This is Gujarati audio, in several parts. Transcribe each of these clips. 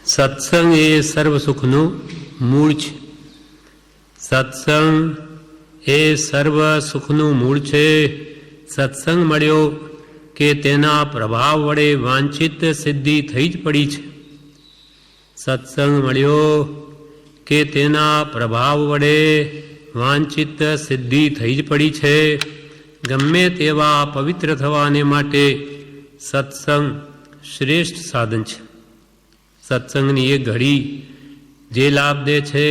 સત્સંગ એ સર્વ સુખનું મૂળ છે. સત્સંગ એ સર્વ સુખનું મૂળ છે. સત્સંગ મળ્યો કે તેના પ્રભાવ વડે વાંછિત સિદ્ધિ થઈ જ પડી છે. સત્સંગ મળ્યો કે તેના પ્રભાવ વડે વાંછિત સિદ્ધિ થઈ જ પડી છે. ગમે તેવા પવિત્ર થવાને માટે સત્સંગ શ્રેષ્ઠ સાધન છે. સત્સંગની એક ઘડી જે લાભ દે છે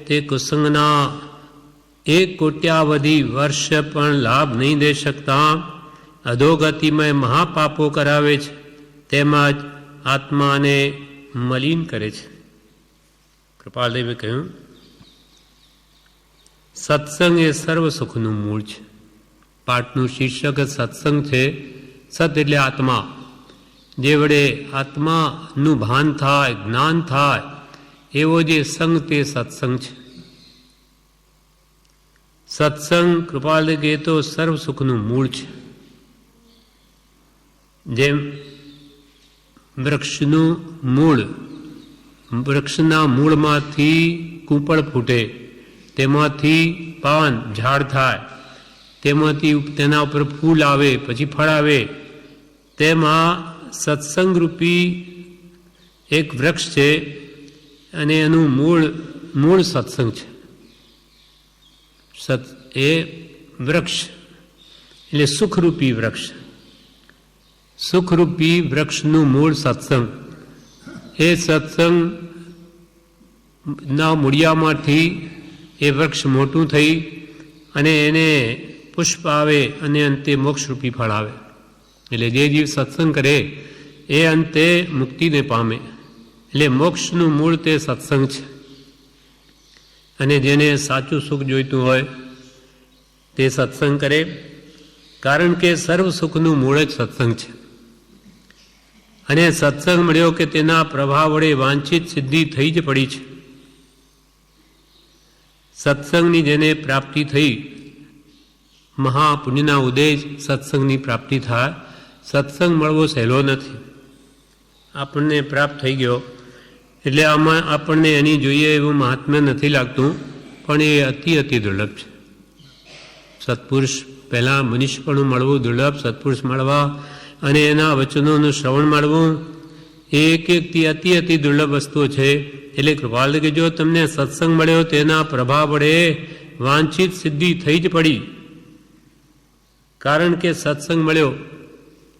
તે કુસંગના 1 કોટ્યાવધિ વર્ષ પણ લાભ નહીં દે શકતા. અધોગતિમય મહાપાપો કરાવે છે, તેમજ આત્માને મલિન કરે છે. કૃપાલદેવે કહ્યું, સત્સંગ એ સર્વ સુખનું મૂળ છે. પાઠનું શીર્ષક સત્સંગ છે. સત એટલે આત્મા, જે વડે આત્માનું ભાન થાય, જ્ઞાન થાય, એવો જે સંગ તે સત્સંગ છે. સત્સંગ કૃપાલદેવ કહે તો સર્વ સુખનું મૂળ છે. જેમ વૃક્ષનું મૂળ, વૃક્ષના મૂળમાંથી કૂંપળ ફૂટે, તેમાંથી પાન ઝાડ થાય, તેમાંથી તેના ઉપર ફૂલ આવે, પછી ફળ આવે, તેમાં સત્સંગરૂપી એક વૃક્ષ છે અને એનું મૂળ સત્સંગ છે. એ વૃક્ષ એટલે સુખરૂપી વૃક્ષ, સુખરૂપી વૃક્ષનું મૂળ સત્સંગ. એ સત્સંગના મૂળિયામાંથી એ વૃક્ષ મોટું થઈ અને એને પુષ્પ આવે અને અંતે મોક્ષરૂપી ફળ આવે. એટલે જે જીવ સત્સંગ કરે એ અંતે મુક્તિને પામે. એટલે મોક્ષનું મૂળ તે સત્સંગ છે. અને જેને સાચું સુખ જોઈતું હોય તે સત્સંગ કરે, કારણ કે સર્વ સુખનું મૂળ જ સત્સંગ છે. અને સત્સંગ મળ્યો કે તેના પ્રભાવ વડે વાંછિત સિદ્ધિ થઈ જ પડી છે. સત્સંગની જેને પ્રાપ્તિ થઈ, મહાપુણ્યના ઉદય સત્સંગની પ્રાપ્તિ થાય. સત્સંગ મળવો સહેલો નથી. આપણને પ્રાપ્ત થઈ ગયો એટલે આમાં આપણને એની જોઈએ એવું મહાત્મ્ય નથી લાગતું, પણ એ અતિ દુર્લભ છે. સત્પુરુષ પહેલાં મનુષ્યપણું મળવું દુર્લભ, સત્પુરુષ મળવા અને એના વચનોનું શ્રવણ મળવું એ એક અતિ દુર્લભ વસ્તુઓ છે. એટલે કૃપાલ કે જો તમને સત્સંગ મળ્યો તેના પ્રભાવ વડે વાંછિત સિદ્ધિ થઈ જ પડી. કારણ કે સત્સંગ મળ્યો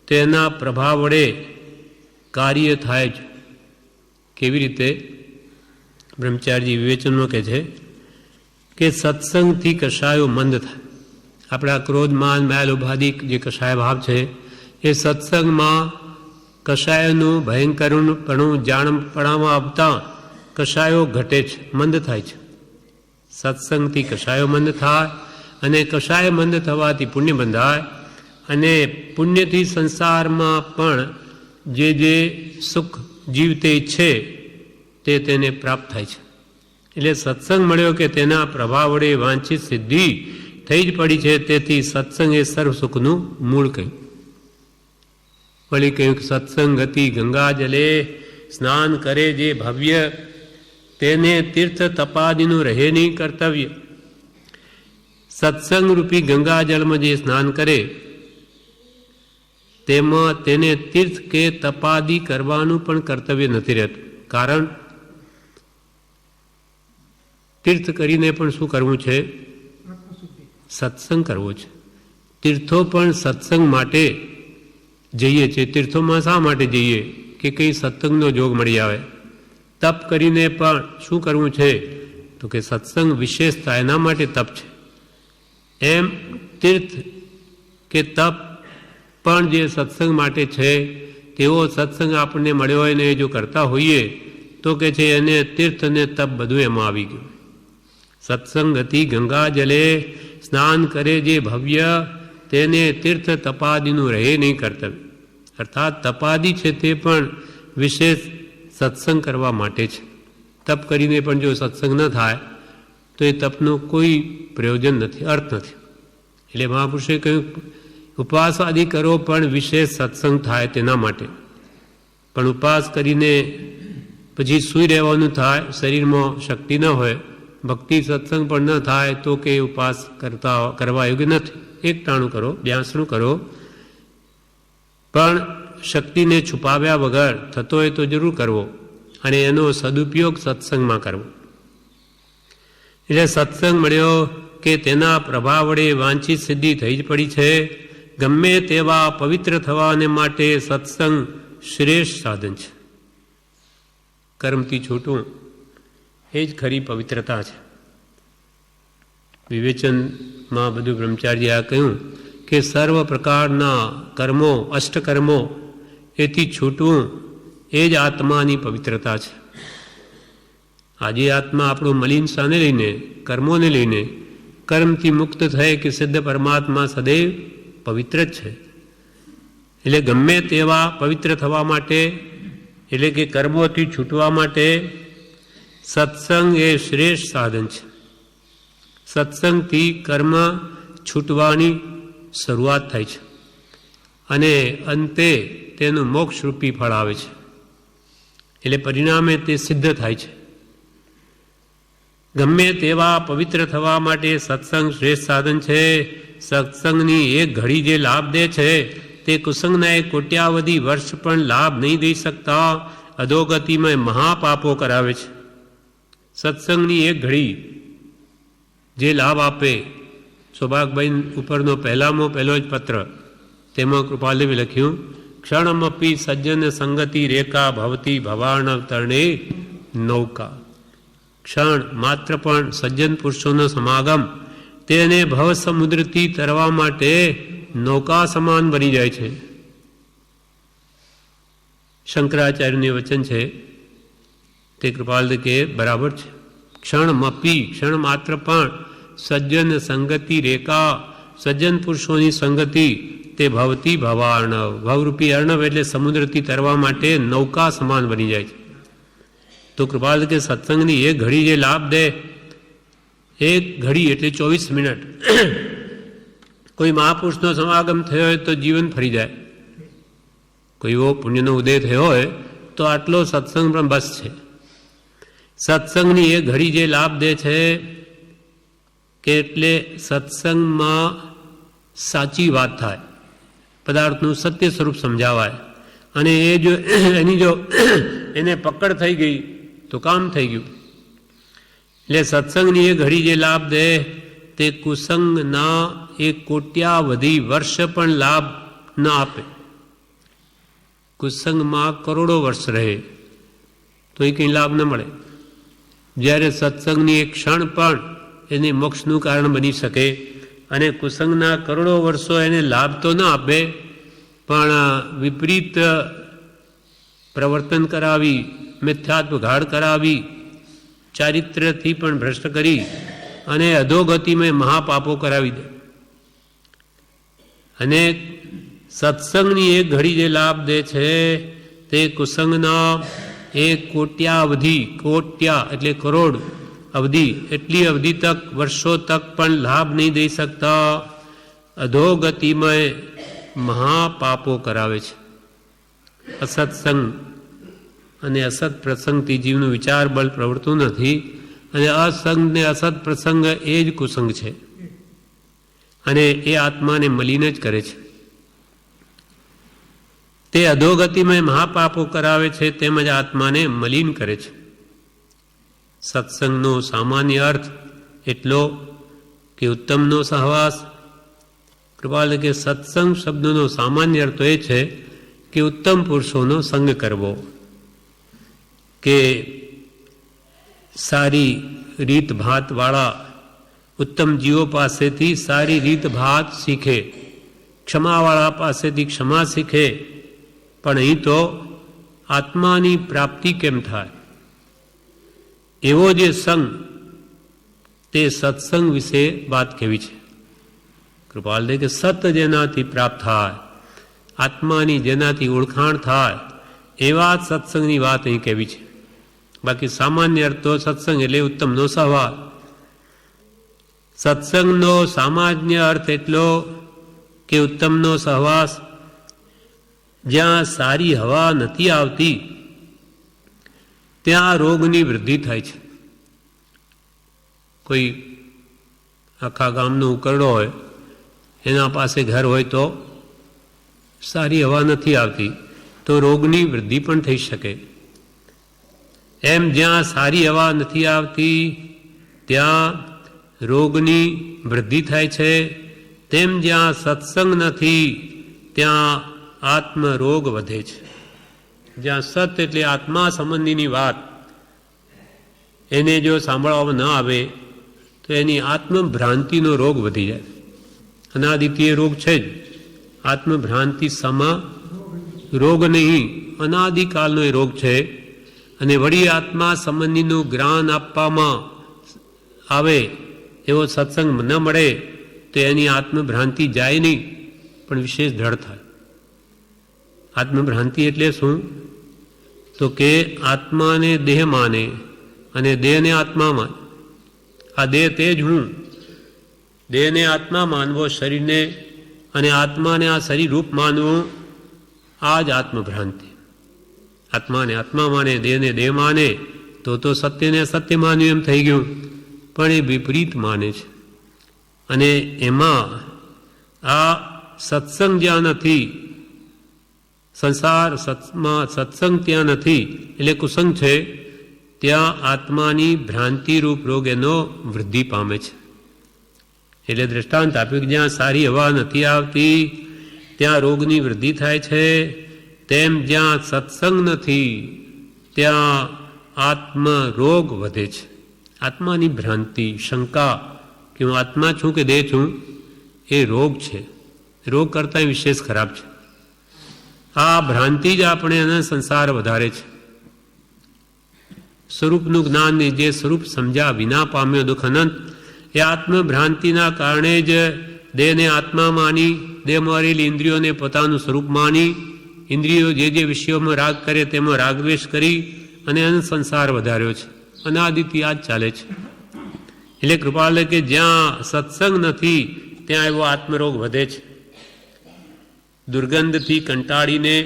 તેના પ્રભાવ વડે કાર્ય થાય જ. કેવી રીતે? બ્રહ્મચારીજી વિવેચનમાં કહે છે કે સત્સંગથી કશાયો મંદ થાય. આપણા ક્રોધ, માન, મેલ, ઉપાધિ જે કશાય ભાવ છે એ સત્સંગમાં કશાયનું ભયંકરપણું જાણપણામાં આવતા કશાયો ઘટે છે, મંદ થાય છે. સત્સંગથી કશાયો મંદ થાય અને કશાય મંદ થવાથી પુણ્ય બંધાય અને પુણ્યથી સંસારમાં પણ જે સુખ જીવતે ઈચ્છે તે તેને પ્રાપ્ત થાય છે. એટલે સત્સંગ મળ્યો કે તેના પ્રભાવ વડે વાંછિત સિદ્ધિ થઈ જ પડી છે. તેથી સત્સંગ એ સર્વ સુખનું મૂળ કહ્યું. વળી કહ્યું કે સત્સંગ ગતિ ગંગા જલે, સ્નાન કરે જે ભવ્ય, તેને તીર્થ તપાદીનું રહે નહીં કર્તવ્ય. સત્સંગ રૂપી ગંગાજળમાં જે સ્નાન કરે તેમાં તેને તીર્થ કે તપાદી કરવાનું પણ કર્તવ્ય નથી રહેતું. કારણ તીર્થ કરીને પણ શું કરવું છે? સત્સંગ કરવો છે. તીર્થો પણ સત્સંગ માટે જઈએ છીએ. તીર્થોમાં શા માટે જઈએ? કે કંઈ સત્સંગનો જોગ મળી આવે. તપ કરીને પણ શું કરવું છે? તો કે સત્સંગ વિશેષતા, એના માટે તપ છે. એમ તીર્થ કે તપ પણ જે સત્સંગ માટે છે તેવો સત્સંગ આપણને મળ્યો હોય ને એ જો કરતા હોઈએ તો કે છે એને તીર્થ અને તપ બધું એમાં આવી ગયું. સત્સંગ ગતિ ગંગા જલે, સ્નાન કરે જે ભવ્ય, તેને તીર્થ તપાદીનું રહે નહીં કર્તવ્ય. અર્થાત તપાદી છે તે પણ વિશેષ સત્સંગ કરવા માટે છે. તપ કરીને પણ જો સત્સંગ ન થાય તો એ તપનું કોઈ પ્રયોજન નથી, અર્થ નથી. એટલે મહાપુરુષે કહ્યું ઉપવાસ આદિ કરો પણ વિશેષ સત્સંગ થાય તેના માટે. પણ ઉપવાસ કરીને પછી સૂઈ રહેવાનું થાય, શરીરમાં શક્તિ ન હોય, ભક્તિ સત્સંગ પણ ન થાય તો કે ઉપવાસ કરવા યોગ્ય નથી. એક ટાણું કરો, બ્યાસનું કરો, પણ શક્તિને છુપાવ્યા વગર થતો હોય તો જરૂર કરવો અને એનો સદુપયોગ સત્સંગમાં કરવો. એટલે સત્સંગ મળ્યો કે તેના પ્રભાવ વડે વાંછિત સિદ્ધિ થઈ જ પડી છે. ગમે તેવા પવિત્ર થવાને માટે સત્સંગ શ્રેષ્ઠ સાધન છે. કર્મથી છૂટવું એ જ ખરી પવિત્રતા છે. વિવેચનમાં બધું બ્રહ્મચાર્ય આ કહ્યું કે સર્વ પ્રકારના કર્મો, અષ્ટકર્મો એથી છૂટવું એ જ આત્માની પવિત્રતા છે. આજે આત્મા આપણું મલિનતાને લઈને, કર્મોને લઈને કર્મથી મુક્ત થાય કે સિદ્ધ પરમાત્મા સદૈવ પવિત્ર જ છે. એટલે ગમે તેવા પવિત્ર થવા માટે, એટલે કે કર્મોથી છૂટવા માટે સત્સંગ એ શ્રેષ્ઠ સાધન છે. સત્સંગથી કર્મ છૂટવાની શરૂઆત થાય છે અને અંતે તેનું મોક્ષરૂપી ફળ આવે છે. એટલે પરિણામે તે સિદ્ધ થાય છે. ગમે તેવા પવિત્ર થવા માટે સત્સંગ શ્રેષ્ઠ સાધન છે. સત્સંગની એક ઘડી જે લાભ દે છે તે કુસંગના એક કોટ્યાવધિ વર્ષ પણ લાભ નહીં દઈ શકતા અધોગતિમાં મહાપાપો કરાવે છે. સત્સંગની એક ઘડી જે લાભ આપે, સૌભાગભાઈ ઉપરનો પહેલો જ પત્ર, તેમાં કૃપાલદેવે લખ્યું, ક્ષણમપી સજ્જન સંગતિ રેખા ભવતી ભવાર્ણવ તરણે નૌકા. ક્ષણ માત્ર પણ સજ્જન પુરુષોનો સમાગમ તેને ભવ સમુદ્રથી તરવા માટે નૌકા સમાન બની જાય છે. શંકરાચાર્યનું વચન છે તે કૃપાલદેવ કે બરાબર છે. ક્ષણમપી, ક્ષણ માત્ર પણ સજ્જન સંગતિ રેખા, સજ્જન પુરુષોની સંગતિ તે ભવતી ભવાર્ણવ, ભવરૂપી અર્ણવ એટલે સમુદ્રથી તરવા માટે નૌકા સમાન બની જાય છે. તો કૃપાલદેવ કે સત્સંગની એક ઘડી જે લાભ દે, એક ઘડી એટલે 24 મિનિટ. કોઈ મહાપુરુષનો સમાગમ થયો હોય તો જીવન ફરી જાય. કોઈ એવો પુણ્યનો ઉદય થયો હોય તો આટલો સત્સંગ પણ બસ છે. સત્સંગની એ ઘડી જે લાભ દે છે કે એટલે સત્સંગમાં સાચી વાત થાય, પદાર્થનું સત્ય સ્વરૂપ સમજાવાય અને એ જો એની જો એને પકડ થઈ ગઈ તો કામ થઈ ગયું. એટલે સત્સંગની એ ઘડી જે લાભ દે તે કુસંગના એક કોટ્યાવધિ વર્ષ પણ લાભ ન આપે. કુસંગમાં કરોડો વર્ષ રહે તો એ કંઈ લાભ ન મળે. જ્યારે સત્સંગની એક ક્ષણ પણ એને મોક્ષનું કારણ બની શકે અને કુસંગના કરોડો વર્ષો એને લાભ તો ન આપે પણ વિપરીત પ્રવર્તન કરાવી, મિથ્યાત્વઘાડ કરાવી, ચારિત્ર્યથી પણ ભ્રષ્ટ કરી અને અધોગતિમાં મહાપાપો કરાવી દે. અને સત્સંગની એક ઘડી જે લાભ દે છે તે કુસંગના એક કોટ્યાવધિ, કોટ્યા એટલે કરોડ અવધિ, એટલી અવધિ તક, વર્ષો તક પણ લાભ નહીં દઈ શકતા અધોગતિમાં મહાપાપો કરાવે છે. અસત્સંગ અને અસત પ્રસંગથી જીવનું વિચાર બળ પ્રવર્તું નથી અને અસંગ ને અસત પ્રસંગ એ જ કુસંગ છે અને એ આત્માને મલિન જ કરે છે. તે અધોગતિમાં મહાપાપો કરાવે છે તેમજ આત્માને મલિન કરે છે. સત્સંગનો સામાન્ય અર્થ એટલો કે ઉત્તમનો સહવાસ. કૃપાલ કે સત્સંગ શબ્દનો સામાન્ય અર્થ એ છે કે ઉત્તમ પુરુષોનો સંગ કરવો, કે સારી રીતભાતવાળા ઉત્તમ જીવો પાસેથી સારી રીતભાત શીખે, ક્ષમાવાળા પાસેથી ક્ષમા શીખે. પણ અહીં તો આત્માની પ્રાપ્તિ કેમ થાય એવો જે સંગ, તે સત્સંગ વિશે વાત કહેવી છે. કૃપાલ દે કે સત જેનાથી પ્રાપ્ત થાય, આત્માની જેનાથી ઓળખાણ થાય એવા સત્સંગની વાત અહીં કહેવી છે. બાકી સામાન્ય અર્થ તો સત્સંગ એટલે ઉત્તમનો સહવાસ. સત્સંગનો સામાન્ય અર્થ એટલો કે ઉત્તમનો સહવાસ. જ્યાં સારી હવા નથી આવતી ત્યાં રોગની વૃદ્ધિ થાય છે. કોઈ આખા ગામનો ઉકરડો હોય, એના પાસે ઘર હોય તો સારી હવા નથી આવતી, તો રોગની વૃદ્ધિ પણ થઈ શકે. એમ જ્યાં સારી હવા નથી આવતી ત્યાં રોગની વૃદ્ધિ થાય છે, તેમ જ્યાં સત્સંગ નથી ત્યાં આત્મરોગ વધે છે. જ્યાં સત એટલે આત્મા સંબંધીની વાત એને જો સાંભળવામાં ન આવે તો એની આત્મભ્રાંતિનો રોગ વધી જાય. અનાદિત્ય રોગ છે જ, આત્મભ્રાંતિ સમા રોગ નહીં, અનાદિકાલનો એ રોગ છે. અને વળી આત્મા સંબંધીનું જ્ઞાન આપવામાં આવે એવો સત્સંગ ન મળે તો એની આત્મભ્રાંતિ જાય નહીં, પણ વિશેષ દ્રઢ થાય. આત્મભ્રાંતિ એટલે શું? તો કે આત્માને દેહ માને અને દેહને આત્મા માને. આ દેહ તે જ હું. દેહને આત્મા માનવો, શરીરને અને આત્માને આ શરીર રૂપ માનવું, આ જ આત્મભ્રાંતિ. આત્માને આત્મા માને, દેહને દેહ માને તો સત્યને સત્ય માન્યું એમ થઈ ગયું, પણ એ વિપરીત માને છે. અને એમાં આ સત્સંગ જ્યાં નથી, સંસારમાં સત્સંગ ત્યાં નથી એટલે કુસંગ છે, ત્યાં આત્માની ભ્રાંતિરૂપ રોગ એનો વૃદ્ધિ પામે છે. એટલે દ્રષ્ટાંત આપ્યું કે જ્યાં સારી હવા નથી આવતી ત્યાં રોગની વૃદ્ધિ થાય છે, તેમ જ્યાં સત્સંગ નથી ત્યાં આત્મરોગ વધે છે. આત્માની ભ્રાંતિ, શંકા કે હું આત્મા છું કે દેહ છું, એ રોગ છે. રોગ કરતાં વિશેષ ખરાબ છે. આ ભ્રાંતિ જ આપણે એને સંસાર વધારે છે. સ્વરૂપનું જ્ઞાન, જે સ્વરૂપ સમજ્યા વિના પામ્યો દુઃખ અનંત, એ આત્મભ્રાંતિના કારણે જ દેહને આત્મા માની, દેહમાં રહેલી ઇન્દ્રિયોને પોતાનું સ્વરૂપ માની, ઇન્દ્રિયો જે વિષયોમાં રાગ કરે તેમાં રાગદ્વેષ કરી અને એને સંસાર વધાર્યો છે. અનાદિથી આ જ ચાલે છે. એટલે કૃપાલ કે જ્યાં સત્સંગ નથી ત્યાં એવો આત્મરોગ વધે છે. દુર્ગંધથી કંટાળીને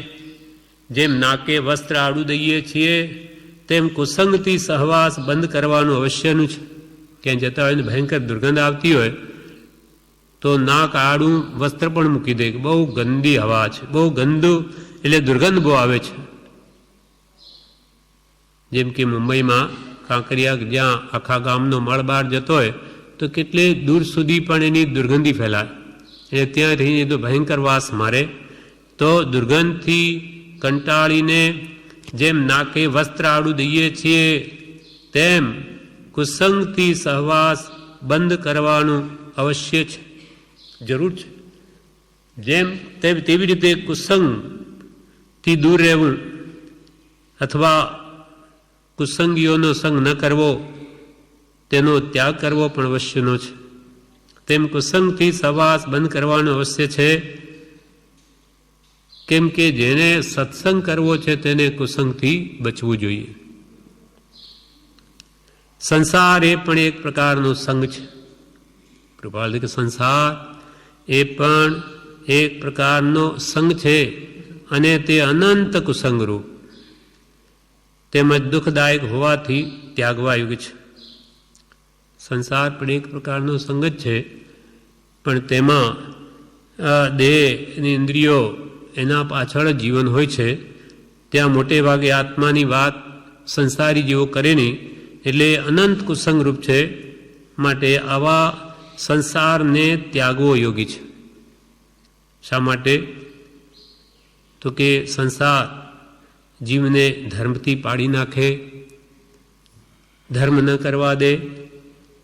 જેમ નાકે વસ્ત્ર આડું દઈએ છીએ, તેમ કુસંગથી સહવાસ બંધ કરવાનું અવશ્યનું છે. ક્યાંય જતા હોય ને ભયંકર દુર્ગંધ આવતી હોય તો નાક આડું વસ્ત્ર પણ મૂકી દે કે બહુ ગંદી હવા છે, બહુ ગંદુ, એટલે દુર્ગંધ બહુ આવે છે. જેમ કે મુંબઈમાં કાંકરિયા જ્યાં આખા ગામનો મળ બહાર જતો હોય તો કેટલે દૂર સુધી પણ એની દુર્ગંધી ફેલાય, એટલે ત્યાં રહીને તો ભયંકર વાસ મારે. તો દુર્ગંધથી કંટાળીને જેમ નાકે વસ્ત્ર આડું દઈએ છીએ, તેમ કુસંગથી સહવાસ બંધ કરવાનું અવશ્ય છે, જરૂર છે. જેમ તેવી રીતે કુસંગથી દૂર રહેવું અથવા કુસંગીઓનો સંગ ન કરવો, તેનો ત્યાગ કરવો પણ અવશ્યનો છે. તેમ કુસંગથી સહવાસ બંધ કરવાનો અવશ્ય છે. કેમ કે જેને સત્સંગ કરવો છે તેને કુસંગથી બચવું જોઈએ. સંસાર એ પણ એક પ્રકારનો સંગ છે. કૃપાલ કે સંસાર એ પણ એક પ્રકારનો સંગ છે અને તે અનંત કુસંગરૂપ તેમજ દુઃખદાયક હોવાથી ત્યાગવા યોગ્ય છે. સંસાર પણ એક પ્રકારનો સંગ જ છે, પણ તેમાં દેહ અને ઇન્દ્રિયો એના પાછળ જીવન હોય છે. ત્યાં મોટે ભાગે આત્માની વાત સંસારી જેવો કરે નહીં, એટલે અનંત કુસંગરૂપ છે. માટે આવા સંસારને ત્યાગવો યોગી છે. શા માટે? તો કે સંસાર જીવને ધર્મથી પાડી નાખે, ધર્મ ન કરવા દે,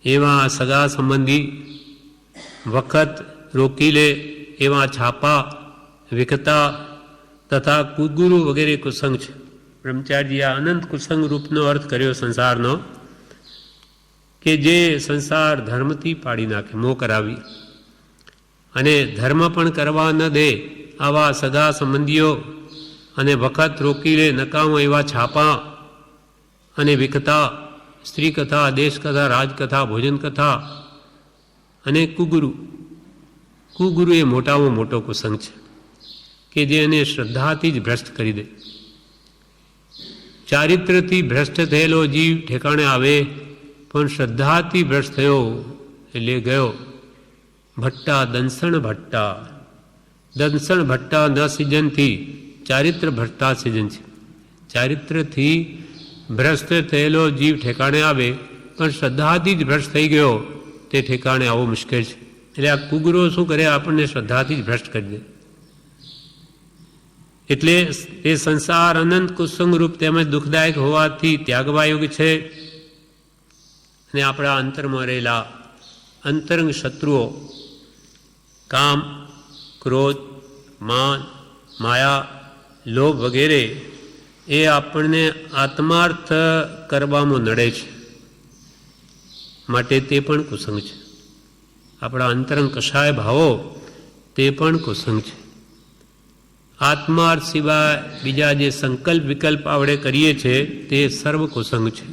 એવા સગા સંબંધી વખત રોકી લે એવા છાપા, વિકતા તથા કુગુરુ વગેરે કુસંગ છે. બ્રહ્મચારી આ અનંત કુસંગ રૂપનો અર્થ કર્યો સંસારનો, કે જે સંસાર ધર્મથી પાડી નાખે, મોહ કરાવી, અને ધર્મ પણ કરવા ન દે આવા સગા સંબંધીઓ, અને વખત રોકી લે નકામો એવા છાપા અને વિકતા, સ્ત્રી કથા, દેશ કથા, રાજકથા, ભોજન કથા અને કુગુરુ. કુગુરુ એ મોટામાં મોટો કુસંગ છે કે જે એને શ્રદ્ધાથી જ ભ્રષ્ટ કરી દે. ચારિત્રથી ભ્રષ્ટ થયેલો જીવ ઠેકાણે આવે, પણ શ્રદ્ધાથી ભ્રષ્ટ થયો એટલે ગયો. ભટ્ટા દંસણ ભટ્ટા, દંસણ ભટ્ટા ન સિજનથી ચારિત્ર ભ્રષ્ટા સિજન છે. ચારિત્રથી ભ્રષ્ટ થયેલો જીવ ઠેકાણે આવે, પણ શ્રદ્ધાથી જ ભ્રષ્ટ થઈ ગયો તે ઠેકાણે આવવો મુશ્કેલ છે. એટલે આ કુગુરો શું કરે, આપણને શ્રદ્ધાથી જ ભ્રષ્ટ કરી દે. એટલે એ સંસાર અનંત કુસંગરૂપ તેમજ દુઃખદાયક હોવાથી ત્યાગવા યોગ્ય છે. અને આપણા અંતરમાં રહેલા અંતરંગ શત્રુઓ કામ, ક્રોધ, માન, માયા, લોભ વગેરે એ આપણને આત્માર્થ કરવામાં નડે છે, માટે તે પણ કુસંગ છે. આપણા અંતરંગ કશાય ભાવો તે પણ કુસંગ છે. આત્માર્થ સિવાય બીજા જે સંકલ્પ વિકલ્પ આપણે કરીએ છીએ તે સર્વ કુસંગ છે.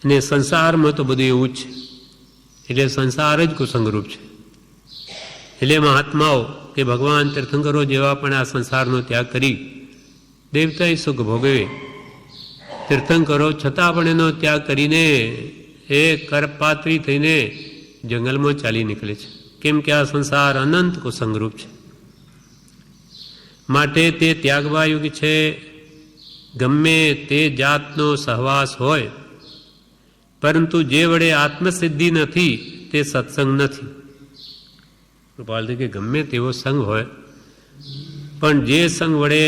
અને સંસારમાં તો બધું એવું જ છે. એટલે સંસાર જ કુસંગરૂપ છે. એટલે મહાત્માઓ કે ભગવાન તીર્થંકરો જેવા પણ આ સંસારનો ત્યાગ કરી દેવતાએ સુખ ભોગવે. તીર્થંકરો છતાં પણ એનો ત્યાગ કરીને એ કરપાત્રી થઈને જંગલમાં ચાલી નીકળે છે. કેમ કે આ સંસાર અનંત કુસંગરૂપ છે. માટે તે ત્યાગવા યોગ્ય છે. ગમે તે જાતનો સહવાસ હોય, પરંતુ જે વડે આત્મસિદ્ધિ નથી તે સત્સંગ નથી. કૃપાલજી કે ગમે તેવો સંગ હોય, પણ જે સંગ વડે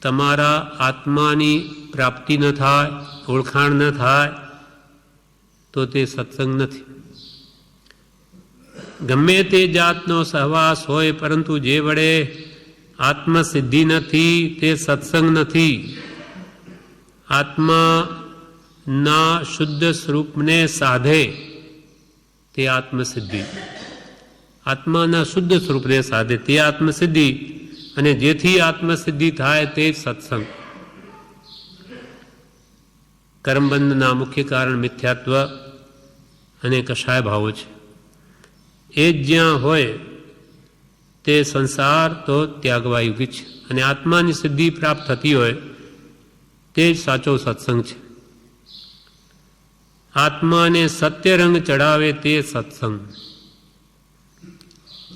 તમારા આત્માની પ્રાપ્તિ ન થાય, ઓળખાણ ન થાય, તો તે સત્સંગ નથી. ગમે તે જાતનો સહવાસ હોય, પરંતુ જે વડે આત્મસિદ્ધિ નથી તે સત્સંગ નથી. આત્માના શુદ્ધ સ્વરૂપને સાધે તે આત્મસિદ્ધિ, આત્માના શુદ્ધ સ્વરૂપને સાધે તે આત્મસિદ્ધિ, અને જેથી આત્મસિદ્ધિ થાય તે સત્સંગ. કર્મબંધના મુખ્ય કારણ મિથ્યાત્વ અને કશાય ભાવો છે. એ જ જ્યાં હોય તે સંસાર તો ત્યાગવા યોગ્ય છે. અને આત્માની સિદ્ધિ પ્રાપ્ત થતી હોય તે જ સાચો સત્સંગ છે. આત્માને સત્ય રંગ ચડાવે તે સત્સંગ.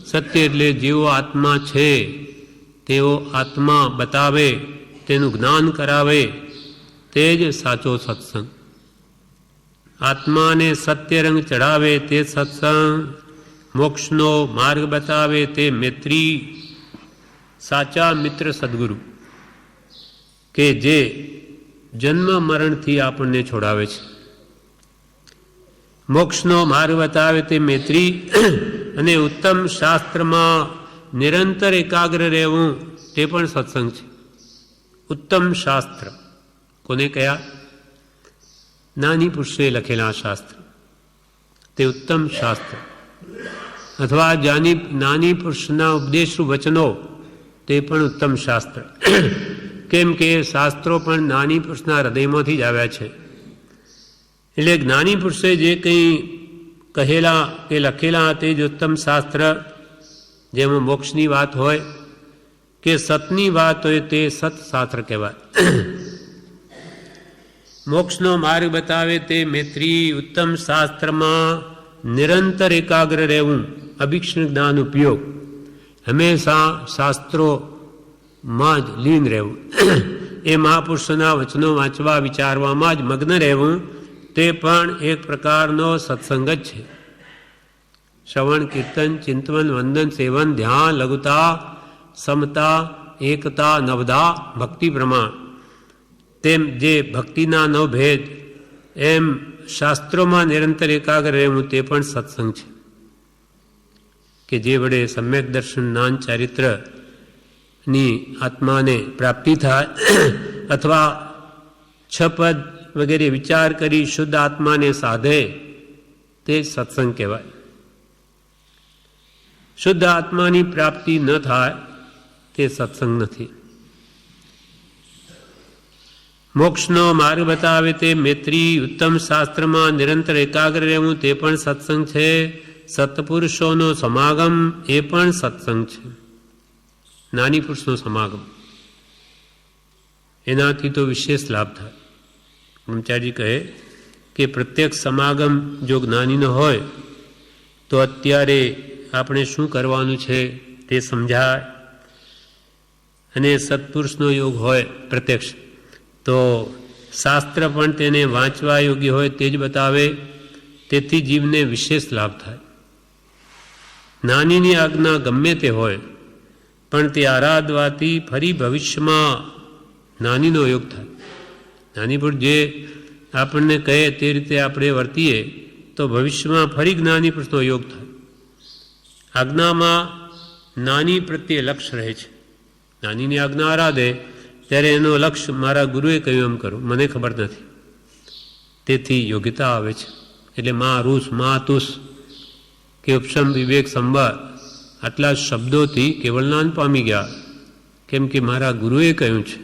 સત્ય એટલે જેવો આત્મા છે તેવો આત્મા બતાવે, તેનું જ્ઞાન કરાવે તે જ સાચો સત્સંગ. આત્માને સત્ય રંગ ચડાવે તે સત્સંગ. મોક્ષનો માર્ગ બતાવે તે મૈત્રી. સાચા મિત્ર સદગુરુ કે જે જન્મ મરણથી આપણને છોડાવે છે. મોક્ષનો માર્ગ બતાવે તે મૈત્રી. અને ઉત્તમ શાસ્ત્રમાં નિરંતર એકાગ્ર રહેવું તે પણ સત્સંગ છે. ઉત્તમ શાસ્ત્ર કોને કયા? નાની પુરુષે લખેલા શાસ્ત્ર તે ઉત્તમ શાસ્ત્ર, અથવા નાની પુરુષના ઉપદેશ વચનો તે પણ ઉત્તમ શાસ્ત્ર. કેમ કે શાસ્ત્રો પણ નાની પુરુષના હૃદયમાંથી જ આવ્યા છે. એટલે જ્ઞાની પુરુષે જે કંઈ કહેલા કે લખેલા તે જ ઉત્તમ શાસ્ત્ર. જેમાં મોક્ષની વાત હોય કે સતની વાત હોય તે સત્શાસ્ત્ર કહેવાય. મોક્ષનો માર્ગ બતાવે તે મૈત્રી. ઉત્તમ શાસ્ત્રમાં નિરંતર એકાગ્ર રહેવું, અભિક્ષણ જ્ઞાન ઉપયોગ, હંમેશા શાસ્ત્રોમાં જ લીન રહેવું, એ મહાપુરુષોના વચનો વાંચવા વિચારવામાં જ મગ્ન રહેવું, તે પણ એક પ્રકારનો સત્સંગ જ છે. શ્રવણ, કીર્તન, ચિંતન, વંદન, સેવન, ધ્યાન, લઘુતા, સમતા, એકતા, નવધા, ભક્તિ પ્રમાણ, તેમ જે ભક્તિના નવ ભેદ, એમ શાસ્ત્રોમાં નિરંતર એકાગ્ર રહેવું તે પણ સત્સંગ છે. કે જે વડે સમ્યક દર્શન, જ્ઞાન, ચારિત્રની આત્માને પ્રાપ્તિ થાય, અથવા છપદ વગેરે વિચાર કરી શુદ્ધ આત્માને સાધે તે સત્સંગ કહેવાય. શુદ્ધ આત્માની પ્રાપ્તિ ન થાય તે સત્સંગ નથી. મોક્ષનો માર્ગ બતાવે તે મૈત્રી. ઉત્તમ શાસ્ત્રમાં નિરંતર એકાગ્ર રહેવું તે પણ સત્સંગ છે. સત્પુરુષોનો સમાગમ એ પણ સત્સંગ છે. નાની પુરુષનો સમાગમ એનાથી તો વિશેષ લાભ થાય. બ્રહ્મચારી કહે કે પ્રત્યક્ષ સમાગમ જો જ્ઞાનીનો હોય તો અત્યારે આપણે શું કરવાનું છે તે સમજાય, અને સત્પુરુષનો યોગ હોય પ્રત્યક્ષ તો શાસ્ત્ર પણ તેને વાંચવા યોગ્ય હોય તે જ બતાવે. તેથી જીવને વિશેષ લાભ થાય. જ્ઞાનીની આજ્ઞા ગમે તે હોય પણ તે આરાધવાથી ફરી ભવિષ્યમાં જ્ઞાનીનો યોગ થાય. જ્ઞાની પુરુષ જે આપણને કહે તે રીતે આપણે વર્તીએ તો ભવિષ્યમાં ફરી જ્ઞાની પુરુષનો યોગ થાય. આજ્ઞામાં જ્ઞાની પ્રત્યે લક્ષ્ય રહે છે. જ્ઞાનીની આજ્ઞા આરાધે ત્યારે એનો લક્ષ્ય મારા ગુરુએ કહ્યું એમ કરું, મને ખબર નથી. તેથી યોગ્યતા આવે છે. એટલે મા રૂસ મા તુસ કે ઉપશમ વિવેક સંભાર આટલા શબ્દોથી કેવળ જ્ઞાન પામી ગયા. કેમ કે મારા ગુરુએ કહ્યું છે,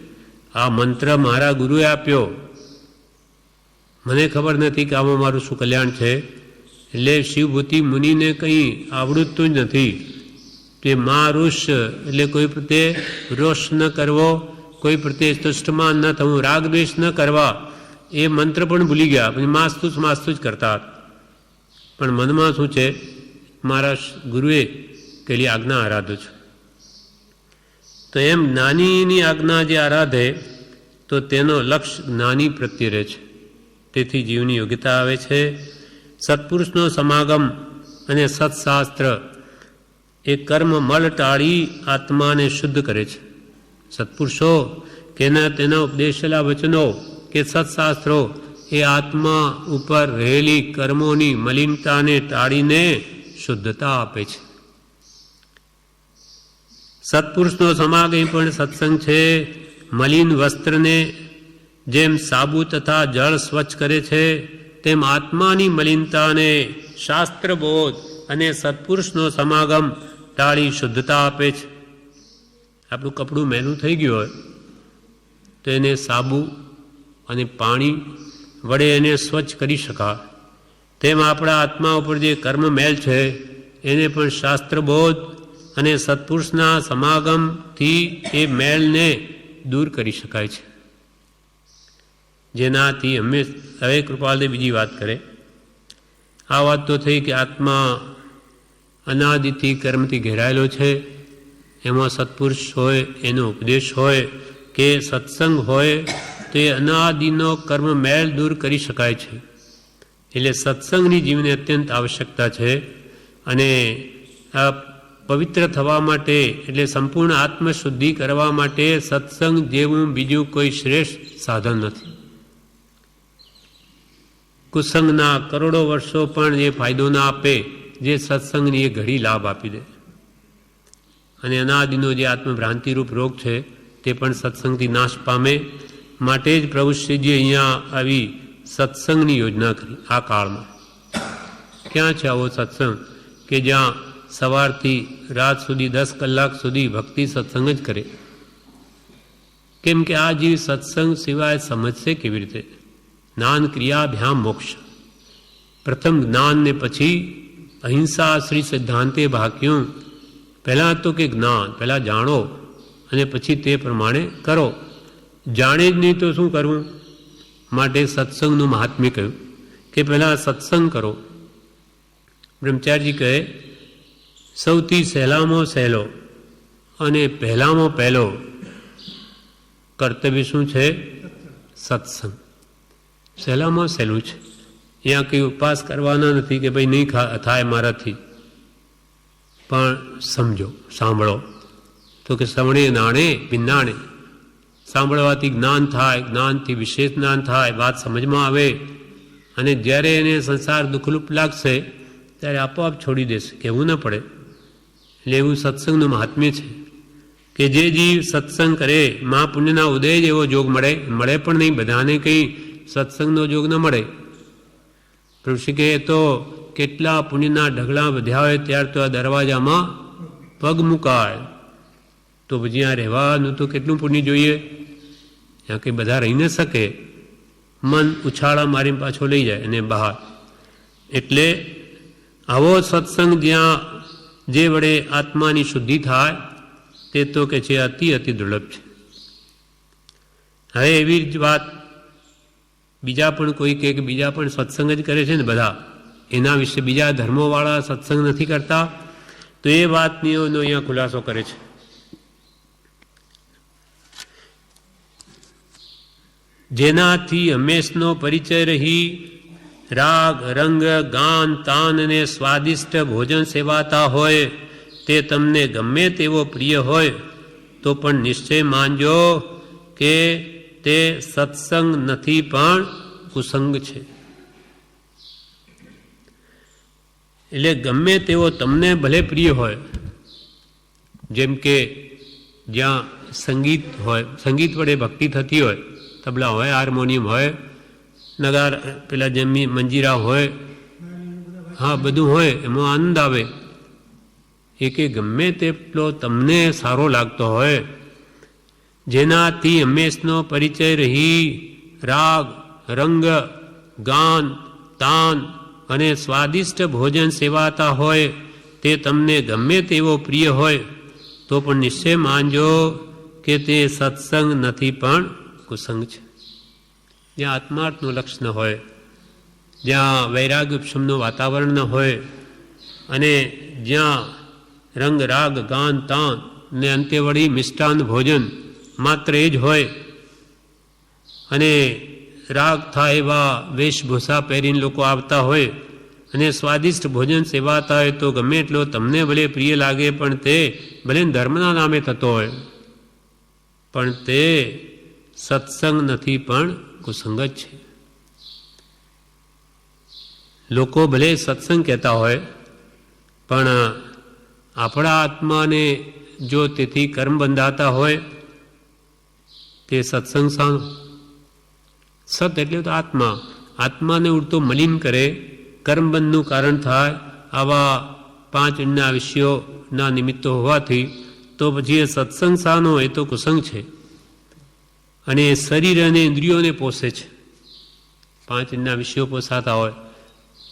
આ મંત્ર મારા ગુરુએ આપ્યો, મને ખબર નથી કે આમાં મારું શું કલ્યાણ છે. એટલે શિવભૂતિ મુનિને કંઈ આવડતું જ નથી. તે મા ઋષ એટલે કોઈ પ્રત્યે રોષ ન કરવો, કોઈ પ્રત્યે તુષ્ટમાન ન થવું, રાગ દ્વેષ ન કરવા, એ મંત્ર પણ ભૂલી ગયા. પછી માસ્તુજ માસ્તુજ કરતા. પણ મનમાં શું છે, મારા ગુરુએ પેલી આજ્ઞા આરાધું છું. તો એમ જ્ઞાનીની આજ્ઞા જે આરાધે તો તેનો લક્ષ્ય જ્ઞાની પ્રત્યે રહે છે. તેથી જીવની યોગ્યતા આવે છે. સત્પુરુષનો સમાગમ અને સત્શાસ્ત્ર એ કર્મ મળ ટાળી આત્માને શુદ્ધ કરે છે. સત્પુરુષો કે તેના ઉપદેશેલા વચનો કે સત્શાસ્ત્રો એ આત્મા ઉપર રહેલી કર્મોની મલિનતાને ટાળીને શુદ્ધતા આપે છે. સત્પુરુષનો સમાગમ પણ સત્સંગ છે. મલિન વસ્ત્રને જેમ સાબુ તથા જળ સ્વચ્છ કરે છે તેમ આત્માની મલિનતાને શાસ્ત્રબોધ અને સત્પુરુષનો સમાગમ ટાળી શુદ્ધતા આપે છે. આપણું કપડું મેલું થઈ ગયું હોય તો એને સાબુ અને પાણી વડે એને સ્વચ્છ કરી શકાય. તેમ આપણા આત્મા ઉપર જે કર્મ મેલ છે એને પણ શાસ્ત્રબોધ અને સત્પુરુષના સમાગમથી એ મેલને દૂર કરી શકાય છે. જેનાથી હવે કૃપાલદેવ બીજી વાત કરે. આ વાત તો થઈ કે આત્મા અનાદિથી કર્મથી ઘેરાયેલો છે. એમાં સત્પુરુષ હોય, એનો ઉપદેશ હોય કે સત્સંગ હોય તો એ અનાદિનો કર્મ મેલ દૂર કરી શકાય છે. એટલે સત્સંગની જીવને અત્યંત આવશ્યકતા છે. અને આ પવિત્ર થવા માટે એટલે સંપૂર્ણ આત્મશુદ્ધિ કરવા માટે સત્સંગ જેવું બીજું કોઈ શ્રેષ્ઠ સાધન નથી. કુસંગના કરોડો વર્ષો પણ એ ફાયદો ના આપે જે સત્સંગની એ ઘડી લાભ આપી દે. અને અનાદિનો જે આત્મભ્રાંતિરૂપ રોગ છે તે પણ સત્સંગથી નાશ પામે. માટે જ પ્રભુ શ્રીજી અહીંયા આવી સત્સંગની યોજના કરી આ કાળમાં. ક્યાં છે આવો સત્સંગ કે જ્યાં સવારથી રાત સુધી 10 કલાક સુધી ભક્તિ સત્સંગ જ કરે? કેમ કે આ જીવ સત્સંગ સિવાય સમજશે કેવી રીતે? જ્ઞાન ક્રિયાભ્યામ મોક્ષ. પ્રથમ જ્ઞાન ને પછી અહિંસા શ્રી સિદ્ધાંતે ભાગ્યું. પહેલાં તો કે જ્ઞાન, પહેલાં જાણો અને પછી તે પ્રમાણે કરો. જાણે જ નહીં તો શું કરવું? માટે સત્સંગનું મહાત્મ્ય કહ્યું કે પહેલાં સત્સંગ કરો. બ્રહ્મચારીજી કહે સૌથી સહેલામાં સહેલો અને પહેલામાં પહેલો કર્તવ્ય શું છે? સત્સંગ. સહેલામાં સહેલું છે. અહીંયા કંઈ ઉપવાસ કરવાના નથી કે ભાઈ નહીં થાય મારાથી. પણ સમજો, સાંભળો. તો કે શ્રવણે નાણે વિનાણે. સાંભળવાથી જ્ઞાન થાય, જ્ઞાનથી વિશેષ જ્ઞાન થાય, વાત સમજમાં આવે. અને જ્યારે એને સંસાર દુઃખરૂપ લાગશે ત્યારે આપોઆપ છોડી દેશે, કહેવું ન પડે. એટલે એવું સત્સંગનું મહાત્મ્ય છે કે જે જીવ સત્સંગ કરે મહાપુણ્યના ઉદય જ એવો જોગ મળે પણ નહીં. બધાને કંઈ સત્સંગનો જોગ ન મળે. ઋષિ કહે તો કેટલા પુણ્યના ઢગલા વધ્યા હોય ત્યાર તો આ દરવાજામાં પગ મુકાય. તો પછી આ રહેવાનું તો કેટલું પુણ્ય જોઈએ? ત્યાં કંઈ બધા રહી ન શકે. મન ઉછાળા મારીને પાછો લઈ જાય અને બહાર. એટલે આવો સત્સંગ જ્યાં જે વડે આત્માની શુદ્ધિ થાય તે તો કે છે અતિ અતિ દુર્લભ છે. હવે એવી જ વાત બીજા પણ કોઈ કહે કે બીજા પણ સત્સંગ જ કરે છે ને બધા, એના વિશે બીજા ધર્મોવાળા સત્સંગ નથી કરતા, તો એ વાતનો અહીંયા ખુલાસો કરે છે. જેનાથી હંમેશનો પરિચય રહી રાગ રંગ ગાન તાન અને સ્વાદિષ્ટ ભોજન સેવાતા હોય તે તમને ગમે તેવો પ્રિય હોય તો પણ નિશ્ચય માનજો કે તે સત્સંગ નથી પણ કુસંગ છે. એટલે ગમે તેવો તમને ભલે પ્રિય હોય, જેમ કે જ્યાં સંગીત હોય, સંગીત વડે ભક્તિ થતી હોય, તબલા હોય, હાર્મોનિયમ હોય, નગાર પેલા જેમની મંજીરા હોય, હા બધું હોય, એમાં આનંદ આવે. એ કે ગમે તેટલો તમને સારો લાગતો હોય, જેનાથી હંમેશનો પરિચય રહી રાગ રંગ ગાન તાન અને સ્વાદિષ્ટ ભોજન સેવાતા હોય તે તમને ગમે તેવો પ્રિય હોય તો પણ નિશ્ચય માનજો કે તે સત્સંગ નથી પણ કુસંગ છે. જ્યાં આત્માર્થનું લક્ષ્ય ન હોય, જ્યાં વૈરાગ્ય ઉપશમનું વાતાવરણ ન હોય અને જ્યાં રંગ રાગ ગાન તાન ને અંતે વળી મિષ્ટાન ભોજન માત્ર એ જ હોય અને રાગ થાય એવા વેશભૂષા પહેરીને લોકો આવતા હોય અને સ્વાદિષ્ટ ભોજન સેવાતા હોય તો ગમે એટલો તમને ભલે પ્રિય લાગે પણ તે ભલે ધર્મના નામે થતો હોય પણ તે સત્સંગ નથી પણ કુસંગ જ છે. લોકો ભલે સત્સંગ કહેતા હોય પણ આપણા આત્માને જો તેથી કર્મ બંધાતા હોય તે સત્સંગ શાનો? સત એટલે તો આત્મા, આત્માને ઉડતો મલિન કરે, કર્મબંધનું કારણ થાય આવા 5 અન્યના વિષયોના નિમિત્તો હોવાથી તો પછી એ સત્સંગ શાનો? એ તો કુસંગ છે અને શરીર અને ઇન્દ્રિયોને પોષે છે. 5 અન્યના વિષયો પોષાતા હોય,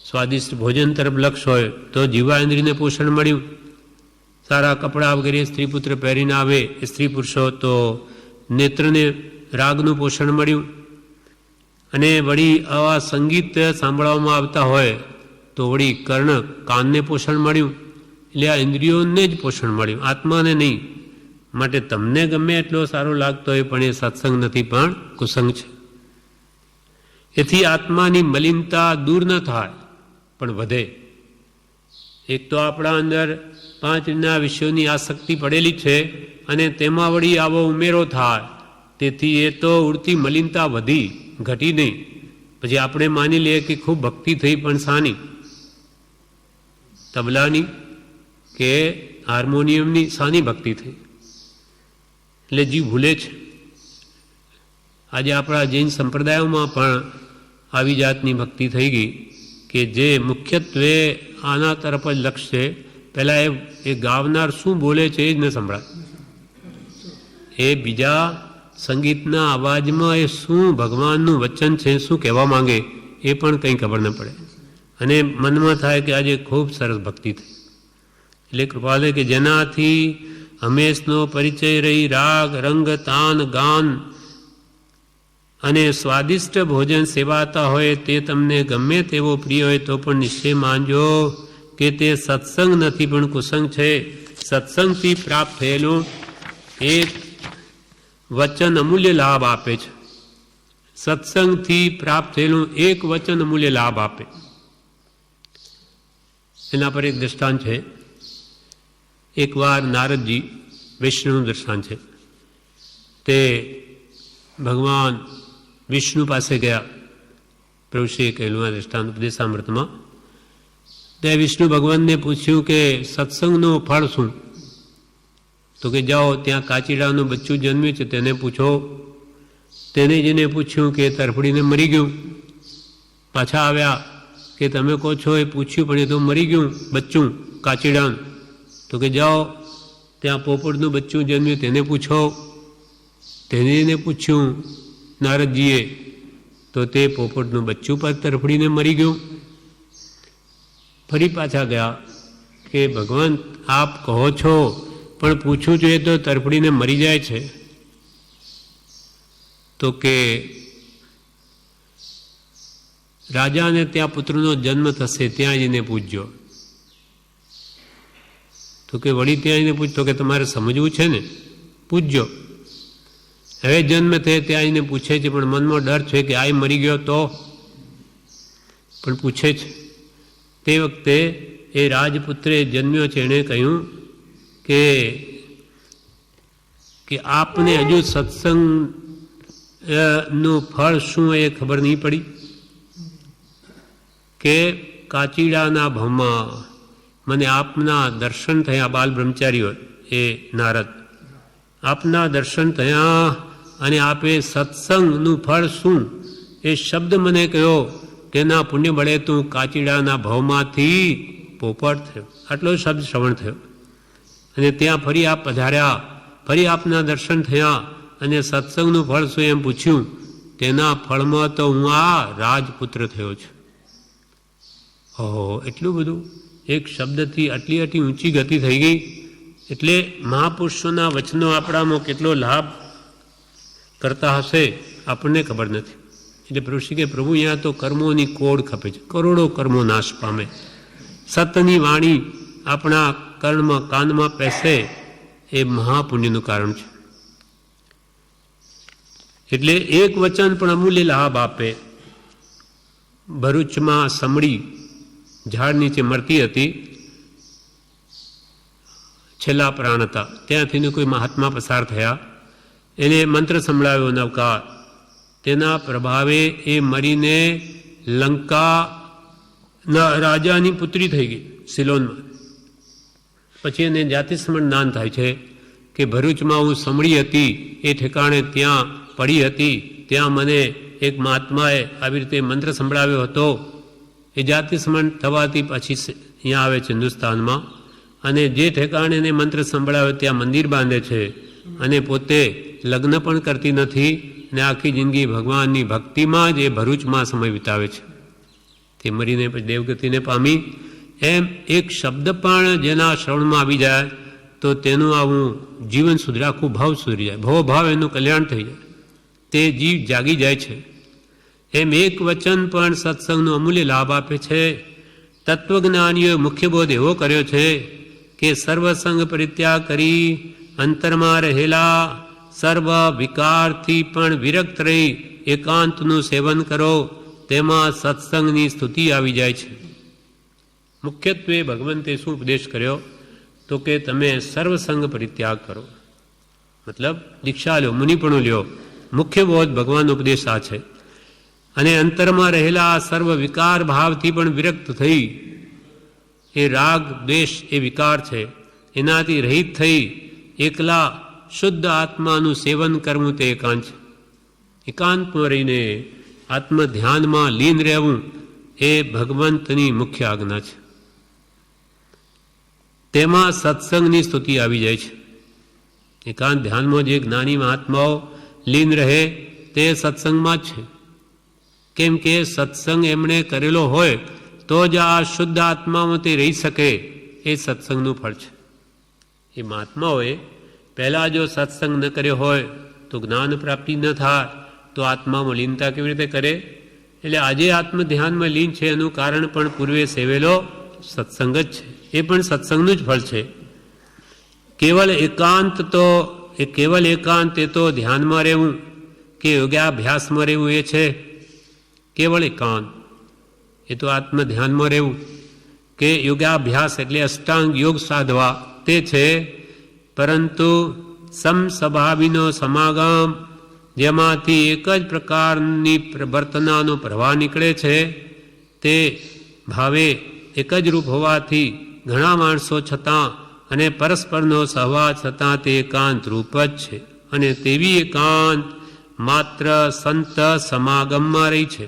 સ્વાદિષ્ટ ભોજન તરફ લક્ષ્ય હોય તો જીવા ઇન્દ્રિયને પોષણ મળ્યું. સારા કપડાં વગેરે સ્ત્રી પુત્ર પહેરીને આવે એ સ્ત્રી પુરુષો તો નેત્રને રાગનું પોષણ મળ્યું. અને વળી આવા સંગીત સાંભળવામાં આવતા હોય તો વળી કર્ણ કાનને પોષણ મળ્યું. એટલે આ ઇન્દ્રિયોને જ પોષણ મળ્યું, આત્માને નહીં. માટે તમને ગમે એટલો સારો લાગતો હોય પણ એ સત્સંગ નથી પણ કુસંગ છે. એથી આત્માની મલિનતા દૂર ન થાય પણ વધે. એક તો આપણા અંદર 5 વિષયોની આસક્તિ પડેલી છે અને તેમાં વળી આવો ઉમેરો થાય, તેથી એ તો ઉડતી મલિનતા વધી, ઘટી નહીં. પછી આપણે માની લઈએ કે ખૂબ ભક્તિ થઈ પણ શાની? તબલાની કે હાર્મોનિયમની? શાની ભક્તિ થઈ? એટલે જીવ ભૂલે છે. આજે આપણા જૈન સંપ્રદાયોમાં પણ આવી જાતની ભક્તિ થઈ ગઈ કે જે મુખ્યત્વે આના તરફ જ લક્ષ્ય છે. પહેલાં એ ગાવનાર શું બોલે છે એ જ ન સંભળાય, એ બીજા સંગીતના અવાજમાં એ શું ભગવાનનું વચન છે, શું કહેવા માંગે એ પણ કંઈ ખબર ન પડે અને મનમાં થાય કે આજે ખૂબ સરસ ભક્તિ થઈ. એટલે કૃપાલે કે જેનાથી હંમેશનો પરિચય રહી રાગ રંગ તાન ગાન અને સ્વાદિષ્ટ ભોજન સેવાતા હોય તે તમને ગમે તેવો પ્રિય હોય તો પણ નિશ્ચય માનજો કે તે સત્સંગ નથી પણ કુસંગ છે. સત્સંગથી પ્રાપ્ત થયેલું એક વચન અમૂલ્ય લાભ આપે છે. સત્સંગથી પ્રાપ્ત થયેલું એક વચન અમૂલ્ય લાભ આપે. એના પર એક દ્રષ્ટાંત છે. એકવાર નારદજી, વિષ્ણુનું દ્રષ્ટાંત છે, તે ભગવાન વિષ્ણુ પાસે ગયા. પ્રભુશ્રીએ કહેલું આ દ્રષ્ટાંત ઉપદેશામૃતમાં. તે વિષ્ણુ ભગવાનને પૂછ્યું કે સત્સંગનું ફળ શું? તો કે જાઓ ત્યાં કાચીડાનું બચ્ચું જન્મ્યું છે તેને પૂછો. તેને જેને પૂછ્યું કે તરફડીને મરી ગયું. પાછા આવ્યા કે તમે કહો છો એ પૂછ્યું પણ એ તો મરી ગયું બચ્ચું કાચીડાનું. તો કે જાઓ ત્યાં પોપટનું બચ્ચું જન્મ્યું તેને પૂછો. તેને પૂછ્યું નારદજીએ તો તે પોપટનું બચ્ચું પર તરફડીને મરી ગયું. ફરી પાછા ગયા કે ભગવાન આપ કહો છો પણ પૂછવું જોઈએ તો તરફડીને મરી જાય છે. તો કે રાજાને ત્યાં પુત્રનો જન્મ થશે, ત્યાં જઈને પૂછજો. તો કે વળી ત્યાં જઈને પૂછતો કે તમારે સમજવું છે ને, પૂછજો. હવે જન્મ થયે ત્યાં જઈને પૂછે છે, પણ મનમાં ડર છે કે આ મરી ગયો તો, પણ પૂછે છે. તે વખતે એ રાજપુત્રે જન્મ્યો છે, એણે કહ્યું કે આપને હજુ સત્સંગનું ફળ શું એ ખબર નહીં પડી કે કાચીડાના ભાવમાં મને આપના દર્શન થયા. બાલ બ્રહ્મચારીઓ એ નારદ, આપના દર્શન થયા અને આપે સત્સંગનું ફળ શું એ શબ્દ મને કહ્યો કે ના પુણ્ય બળે તું કાચીડાના ભાવમાંથી પોપટ થયો. આટલો શબ્દ શ્રવણ થયો. અને ત્યાં ફરી આપ પધાર્યા, ફરી આપના દર્શન થયા અને સત્સંગનું ફળ શું એમ પૂછ્યું. તેના ફળમાં તો હું આ રાજપુત્ર થયો છું. ઓહો, એટલું બધું એક શબ્દથી આટલી ઊંચી ગતિ થઈ ગઈ. એટલે મહાપુરુષોના વચનો આપણામાં કેટલો લાભ કરતા હશે આપણને ખબર નથી. એટલે ઋષિ કે પ્રભુ અહીંયા તો કર્મોની કોડ ખપે છે, કરોડો કર્મો નાશ પામે. સતની વાણી આપણા કર્ણમાં કાનમાં પેસે એ મહાપુણ્યનું કારણ છે. એટલે એક વચન પણ અમૂલ્ય લાભ આપે. ભરૂચમાં સમડી ઝાડ નીચે મળતી હતી, છેલ્લા પ્રાણ હતા. ત્યાંથી કોઈ મહાત્મા પસાર થયા, એને મંત્ર સંભળાવ્યો નવકાર. તેના પ્રભાવે એ મરીને લંકાના રાજાની પુત્રી થઈ ગઈ સિલોનમાં. પછી એને જાતિસ્મરણ જ્ઞાન થાય છે કે ભરૂચમાં હું સમળી હતી, એ ઠેકાણે ત્યાં પડી હતી, ત્યાં મને એક મહાત્માએ આવી રીતે મંત્ર સંભળાવ્યો હતો. એ જાતિસ્મરણ થવાથી પછી અહીંયા આવે છે હિન્દુસ્તાનમાં, અને જે ઠેકાણે એને મંત્ર સંભળાવ્યો ત્યાં મંદિર બાંધે છે, અને પોતે લગ્ન પણ કરતી નથી, ને આખી જિંદગી ભગવાનની ભક્તિમાં જ એ ભરૂચમાં સમય વિતાવે છે. તે મરીને પછી દેવગતિને પામી. એમ એક શબ્દ પણ જેના શ્રવણમાં આવી જાય તો તેનું આવું જીવન સુધરે, આખું ભાવ સુધરી જાય, ભવભાવ એનું કલ્યાણ થઈ જાય, તે જીવ જાગી જાય છે. એમ એક વચન પણ સત્સંગનો અમૂલ્ય લાભ આપે છે. તત્વજ્ઞાનીઓએ મુખ્ય બોધ એવો કર્યો છે કે સર્વસંગ પરિત્યાગ કરી અંતરમાં રહેલા સર્વ વિકારથી પણ વિરક્ત રહી એકાંતનું સેવન કરો, તેમાં સત્સંગની સ્તુતિ આવી જાય છે. મુખ્યત્વે ભગવંતે શું ઉપદેશ કર્યો તો કે તમે સર્વસંગ પરિત્યાગ કરો, મતલબ દીક્ષા લો, મુનિપણું લ્યો. મુખ્ય બોધ ભગવાનનો ઉપદેશ આ છે. અને અંતરમાં રહેલા સર્વ વિકાર ભાવથી પણ વિરક્ત થઈ, એ રાગ દ્વેષ એ વિકાર છે, એનાથી રહિત થઈ એકલા શુદ્ધ આત્માનું સેવન કરવું તે એકાંત છે. એકાંતમાં રહીને આત્મ ધ્યાનમાં લીન રહેવું એ ભગવંતની મુખ્ય આજ્ઞા છે. તેમાં સત્સંગની સ્તુતિ આવી જાય છે. એકાંત ધ્યાનમાં જે જ્ઞાની મહાત્માઓ લીન રહે તે સત્સંગમાં જ છે. કેમ કે સત્સંગ એમણે કરેલો હોય તો જ આ શુદ્ધ આત્મામાં તે રહી શકે, એ સત્સંગનું ફળ છે. એ મહાત્માઓએ પહેલાં જો સત્સંગ ન કર્યો હોય તો જ્ઞાન પ્રાપ્તિ ન થાય, તો આત્મામાં લીનતા કેવી રીતે કરે? એટલે આજે આત્મ ધ્યાનમાં લીન છે એનું કારણ પણ પૂર્વે સેવેલો સત્સંગ જ છે. એ પણ સત્સંગનું જ ફળ છે. કેવલ એકાંત એ તો ધ્યાનમાં રહેવું કે યોગાભ્યાસમાં રહેવું એ છે. કેવળ એકાંત એ તો આત્મ ધ્યાનમાં રહેવું કે યોગાભ્યાસ એટલે અષ્ટાંગ યોગ સાધવા તે છે. પરંતુ સમસ્વભાવીનો સમાગમ, જેમાંથી એક જ પ્રકારની પ્રવર્તનાનો પ્રવાહ નીકળે છે, તે ભાવે એક જ રૂપ હોવાથી ઘણા માણસો છતાં અને પરસ્પરનો સહવાસ છતાં તે એકાંત રૂપ જ છે. અને તેવી એકાંત માત્ર સંત સમાગમમાં રહી છે.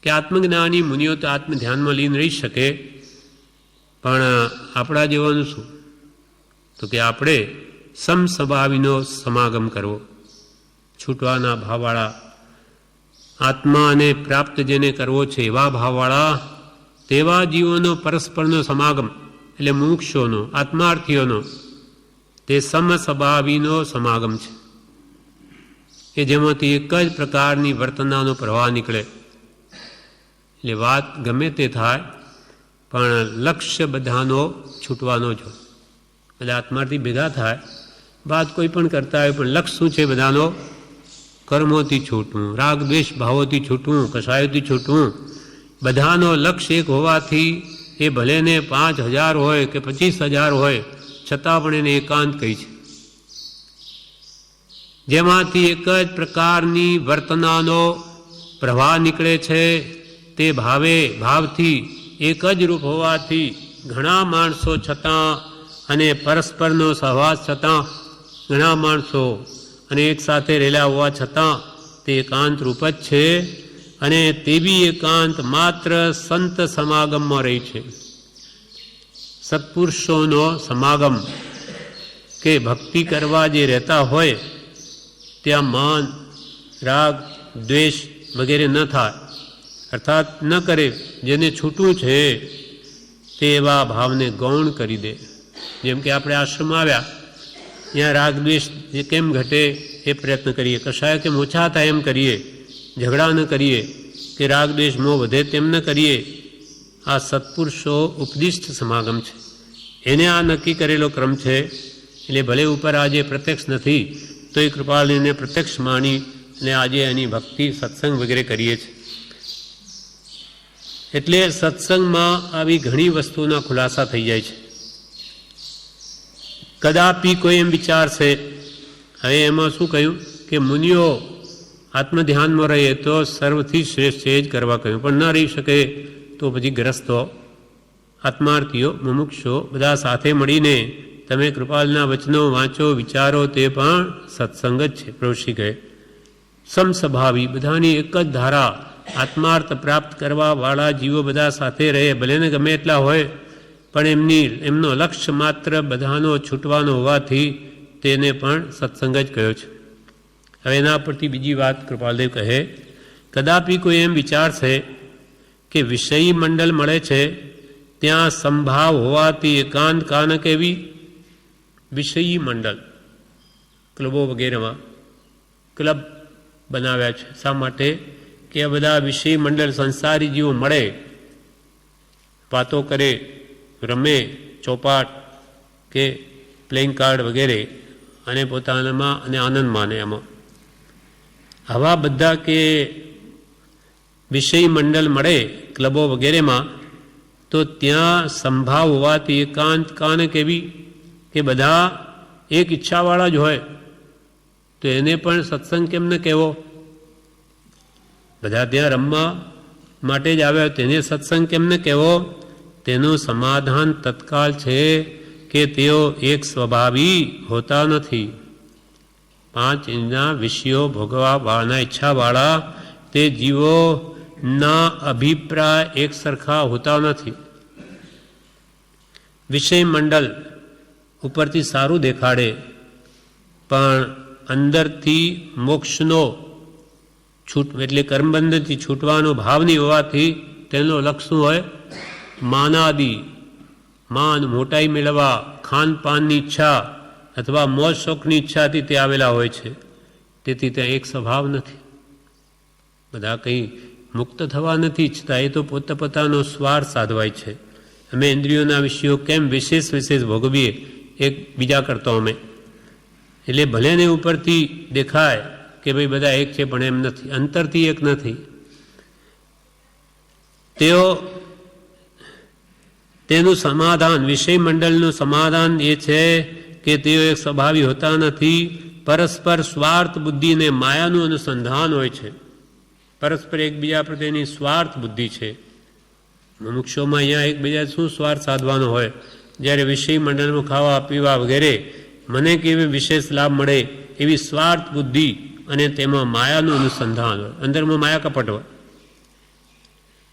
કે આત્મજ્ઞાની મુનિઓ તો આત્મ ધ્યાનમાં લીન રહી શકે, પણ આપણા જેવાનું શું? તો કે આપણે સમસ્વભાવીનો સમાગમ કરવો, છૂટવાના ભાવવાળા, આત્માને પ્રાપ્ત જેને કરવો છે એવા ભાવવાળા, તેવા જીવોનો પરસ્પરનો સમાગમ એટલે મુમુક્ષોનો, આત્માર્થીઓનો, તે સમસ્વભાવીનો સમાગમ છે. કે જેમાંથી એક જ પ્રકારની વર્તનાનો પ્રવાહ નીકળે. એટલે વાત ગમે તે થાય પણ લક્ષ્ય બધાનો છૂટવાનો જ હોય. બધા આત્માથી ભેગા થાય, વાત કોઈ પણ કરતા હોય, પણ લક્ષ્ય શું છે બધાનો? કર્મોથી છૂટવું, રાગ દ્વેષ ભાવોથી છૂટવું, કસાયોથી છૂટવું. બધાનો લક્ષ્ય એક હોવાથી એ ભલે ને 5000 હોય કે 25,000 હોય, છતાં પણ એને એકાંત કહી છે. જેમાંથી એક જ પ્રકારની વર્તનાનો પ્રવાહ નીકળે છે, તે ભાવથી એક જ રૂપ હોવાથી ઘણા માણસો છતાં અને પરસ્પરનો સહવાસ છતાં ઘણા માણસો અને એક સાથે રહેલા હોવા છતાં તે એકાંત રૂપ જ છે. અને તે બી એકાંત માત્ર સંત સમાગમમાં રહી છે. સત્પુરુષોનો સમાગમ કે ભક્તિ કરવા જે રહેતા હોય ત્યાં માન, રાગ, દ્વેષ વગેરે ન થાય, અર્થાત ન કરે. જેને છૂટવું છે તે એવા ભાવને ગૌણ કરી દે. જેમ કે આપણે આશ્રમ આવ્યા, ત્યાં રાગ દ્વેષ કેમ ઘટે એ પ્રયત્ન કરીએ, કશાય કેમ ઓછા થાય એમ કરીએ, ઝઘડા ન કરીએ કે રાગ દ્વેષ મોહ વધે તેમ ન કરીએ. આ સત્પુરુષો ઉપદિષ્ટ સમાગમ છે, એને આ નક્કી કરેલો ક્રમ છે. એટલે ભલે ઉપર આજે પ્રત્યક્ષ નથી તો એ કૃપાળુને પ્રત્યક્ષ માની અને આજે એની ભક્તિ સત્સંગ વગેરે કરીએ છીએ. એટલે સત્સંગમાં આવી ઘણી વસ્તુના ખુલાસા થઈ જાય છે. કદાપી કોઈ એમ વિચારશે, હવે એમાં શું કહ્યું કે મુનિઓ આત્મધ્યાનમાં રહે તો સર્વથી શ્રેષ્ઠ છે જ કરવા કહ્યું, પણ ન રહી શકે તો પછી ગ્રસ્તો, આત્માર્થીઓ, મુમુક્ષો બધા સાથે મળીને તમે કૃપાલના વચનો વાંચો, વિચારો, તે પણ સત્સંગ જ છે. પ્રભુશ્રી કહે સમસ્વભાવી, બધાની એક જ ધારા, આત્માર્થ પ્રાપ્ત કરવા વાળા જીવો બધા સાથે રહે, ભલે ને ગમે એટલા હોય, પણ એમનો લક્ષ્ય માત્ર બધાનો છૂટવાનો હોવાથી તેને પણ સત્સંગ જ કહ્યો છે. હવે એના પરથી બીજી વાત કૃપાલદેવ કહે, કદાપી કોઈ એમ વિચારશે કે વિષયી મંડળ મળે છે ત્યાં સંભાવ હોવાથી એકાંત કાન કેવી. વિષયી મંડળ ક્લબો વગેરેમાં ક્લબ બનાવ્યા છે. શા માટે? કે આ બધા વિષયી મંડળ સંસારી જીવો મળે, વાતો કરે, રમે, ચોપાટ કે પ્લેઇંગ કાર્ડ વગેરે, અને પોતાનામાં અને આનંદ માને. એમાં આવા બધા કે વિષય મંડળ મળે ક્લબો વગેરેમાં, તો ત્યાં સંભાવ હોવાથી એકાંત કાન કેવી, કે બધા એક ઈચ્છાવાળા જ હોય, તો એને પણ સત્સંગ કેમ ન કહેવો? બધા ત્યાં રમવા માટે જ આવ્યા, તેને સત્સંગ કેમ ન કહેવો? તેનું સમાધાન તત્કાલ છે કે તેઓ એક સ્વભાવી હોતા નથી. 5 ઇંદ્રિયના વિષયો ભોગવા વાળાના ઈચ્છાવાળા તે જીવોના અભિપ્રાય એક સરખા હોતા નથી. વિષય મંડળ ઉપરથી સારું દેખાડે, પણ અંદરથી મોક્ષનો એટલે કર્મબંધનથી છૂટવાનો ભાવ નહીં હોવાથી તેનો લક્ષ્ય શું હોય? માનાદિ, માન, મોટાઈ મેળવવા, ખાનપાનની ઈચ્છા અથવા મોજ શોખની ઈચ્છાથી તે આવેલા હોય છે. તેથી ત્યાં એક સ્વભાવ નથી. બધા કંઈ મુક્ત થવા નથી ઈચ્છતા, એ તો પોતાનો સ્વાર્થ સાધવાય છે. અમે ઇન્દ્રિયોના વિષયો કેમ વિશેષ ભોગવીએ એક બીજા કરતો અમે. એટલે ભલે ને ઉપરથી દેખાય કે ભાઈ બધા એક છે, પણ એમ નથી, અંતરથી એક નથી. તેનું સમાધાન, વિષય મંડળનું સમાધાન એ છે કે તેઓ એક સ્વભાવી હોતા નથી. પરસ્પર સ્વાર્થ બુદ્ધિને માયાનું અનુસંધાન હોય છે. પરસ્પર એકબીજા પ્રત્યેની સ્વાર્થ બુદ્ધિ છે. મુમુક્ષોમાં અહીંયા એકબીજા શું સ્વાર્થ સાધવાનો હોય? જ્યારે વિષય મંડળમાં ખાવા પીવા વગેરે મને કેવી વિશેષ લાભ મળે એવી સ્વાર્થ બુદ્ધિ, અને તેમાં માયાનું અનુસંધાન હોય, અંદરમાં માયા કપટ હોય.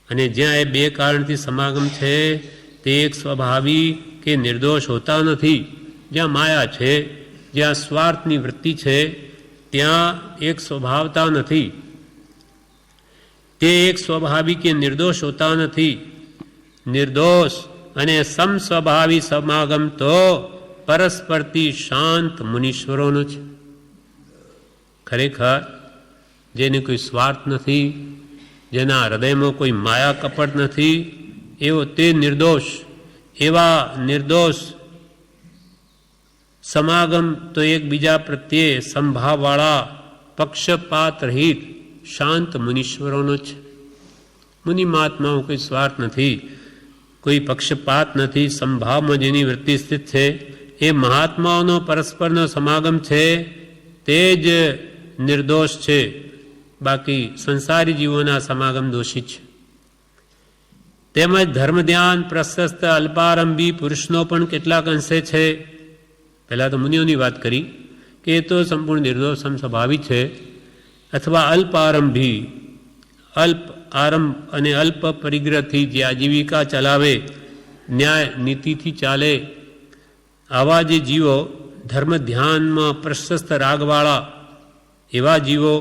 અને જ્યાં એ બે કારણથી સમાગમ છે તે એક સ્વભાવી કે નિર્દોષ હોતા નથી. જ્યાં માયા છે, જ્યાં સ્વાર્થની વૃત્તિ છે, ત્યાં એક સ્વભાવતા નથી. તે એક સ્વભાવી કે નિર્દોષ હોતા નથી. નિર્દોષ અને સમસ્વભાવી સમાગમ તો પરસ્પરથી શાંત મુનીશ્વરોનો છે. ખરેખર જેને કોઈ સ્વાર્થ નથી, જેના હૃદયમાં કોઈ માયા કપટ નથી, એવો તે નિર્દોષ, એવા નિર્દોષ સમાગમ તો એકબીજા પ્રત્યે સંભાવવાળા પક્ષપાત રહિત શાંત મુનીશ્વરોનો છે. મુનિ મહાત્માઓ કોઈ સ્વાર્થ નથી, કોઈ પક્ષપાત નથી, સંભાવમાં જેની વૃત્તિ સ્થિત છે એ મહાત્માઓનો પરસ્પરનો સમાગમ છે તે જ નિર્દોષ છે. બાકી સંસારી જીવોના સમાગમ દોષિત છે. તેમજ ધર્મ ધ્યાન પ્રશસ્ત અલ્પારંભી પુરુષનો પણ કેટલાક અંશે છે. પહેલાં તો મુનિઓની વાત કરી કે એ તો સંપૂર્ણ નિર્દોષ સમસ્વભાવી છે, અથવા અલ્પારંભી, અલ્પ આરંભ અને અલ્પ પરિગ્રહથી જે આજીવિકા ચલાવે, ન્યાય નીતિથી ચાલે, આવા જે જીવો ધર્મ ધ્યાનમાં પ્રશસ્ત રાગવાળા, એવા જીવો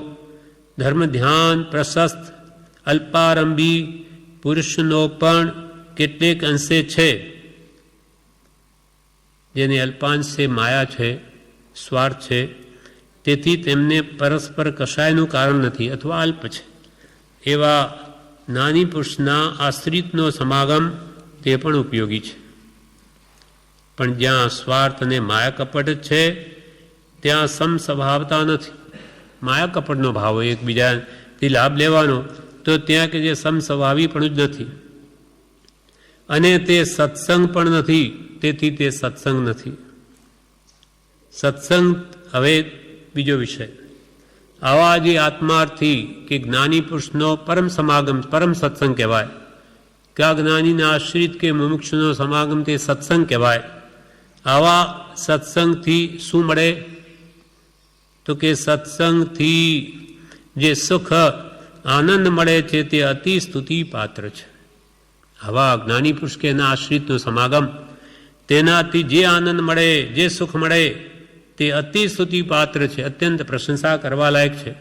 ધર્મ ધ્યાન પ્રશસ્ત અલ્પારંભી પુરુષનો પણ કેટલેક અંશે છે જેને અલ્પાંશે માયા છે, સ્વાર્થ છે, તેથી તેમને પરસ્પર કશાયનું કારણ નથી અથવા અલ્પ છે. એવા નાની પુરુષના આશ્રિતનો સમાગમ તે પણ ઉપયોગી છે. પણ જ્યાં સ્વાર્થ અને માયા કપટ છે ત્યાં સમસ્વભાવતા નથી. માયા કપટનો ભાવ હોય એકબીજાથી લાભ લેવાનો, તો ત્યાં કે જે સમસ્વભાવી પણ જ નથી, અને તે સત્સંગ પણ નથી, તેથી તે સત્સંગ નથી. સત્સંગ હવે બીજો વિષય. આવા જે આત્માર્થી કે જ્ઞાની પુરુષનો પરમ સમાગમ પરમ સત્સંગ કહેવાય, કે આ જ્ઞાનીના આશ્રિત કે મુમુક્ષુનો સમાગમ તે સત્સંગ કહેવાય. આવા સત્સંગથી શું મળે? તો કે સત્સંગથી જે સુખ આનંદ મળે છે તે અતિ સ્તુતિ પાત્ર છે. આવા જ્ઞાની પુરુષ કે એના આશ્રિતનો સમાગમ, તેનાથી જે આનંદ મળે, જે સુખ મળે તે અતિ સ્તુતિ પાત્ર છે, અત્યંત પ્રશંસા કરવા લાયક છે.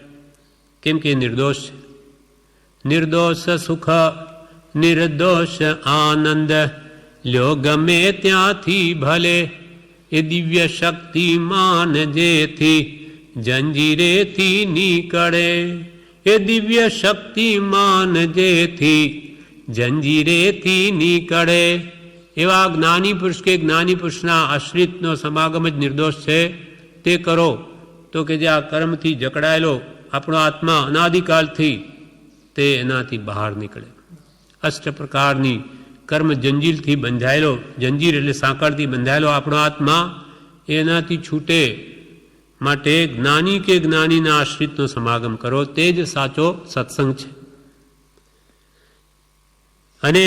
કેમ કે નિર્દોષ છે. નિર્દોષ સુખ નિર્દોષ આનંદ લ્યો ગમે ત્યાંથી ભલે, એ દિવ્ય શક્તિમાન જેથી જંજીરેથી નીકળે, એ દિવ્ય શક્તિમાન જેથી જંજીરેથી નીકળે. એવા જ્ઞાની પુરુષ કે જ્ઞાની પુરુષના આશ્રિતનો સમાગમ જ નિર્દોષ છે. તે કરો તો કે જે આ કર્મથી જકડાયેલો આપણો આત્મા અનાદિકાલથી, તે એનાથી બહાર નીકળે. અષ્ટ પ્રકારની કર્મ જંજીરથી બંધાયેલો, જંજીર એટલે સાંકળથી બંધાયેલો આપણો આત્મા એનાથી છૂટે માટે જ્ઞાની કે જ્ઞાનીના આશ્રિતનો સમાગમ કરો, તે જ સાચો સત્સંગ છે. અને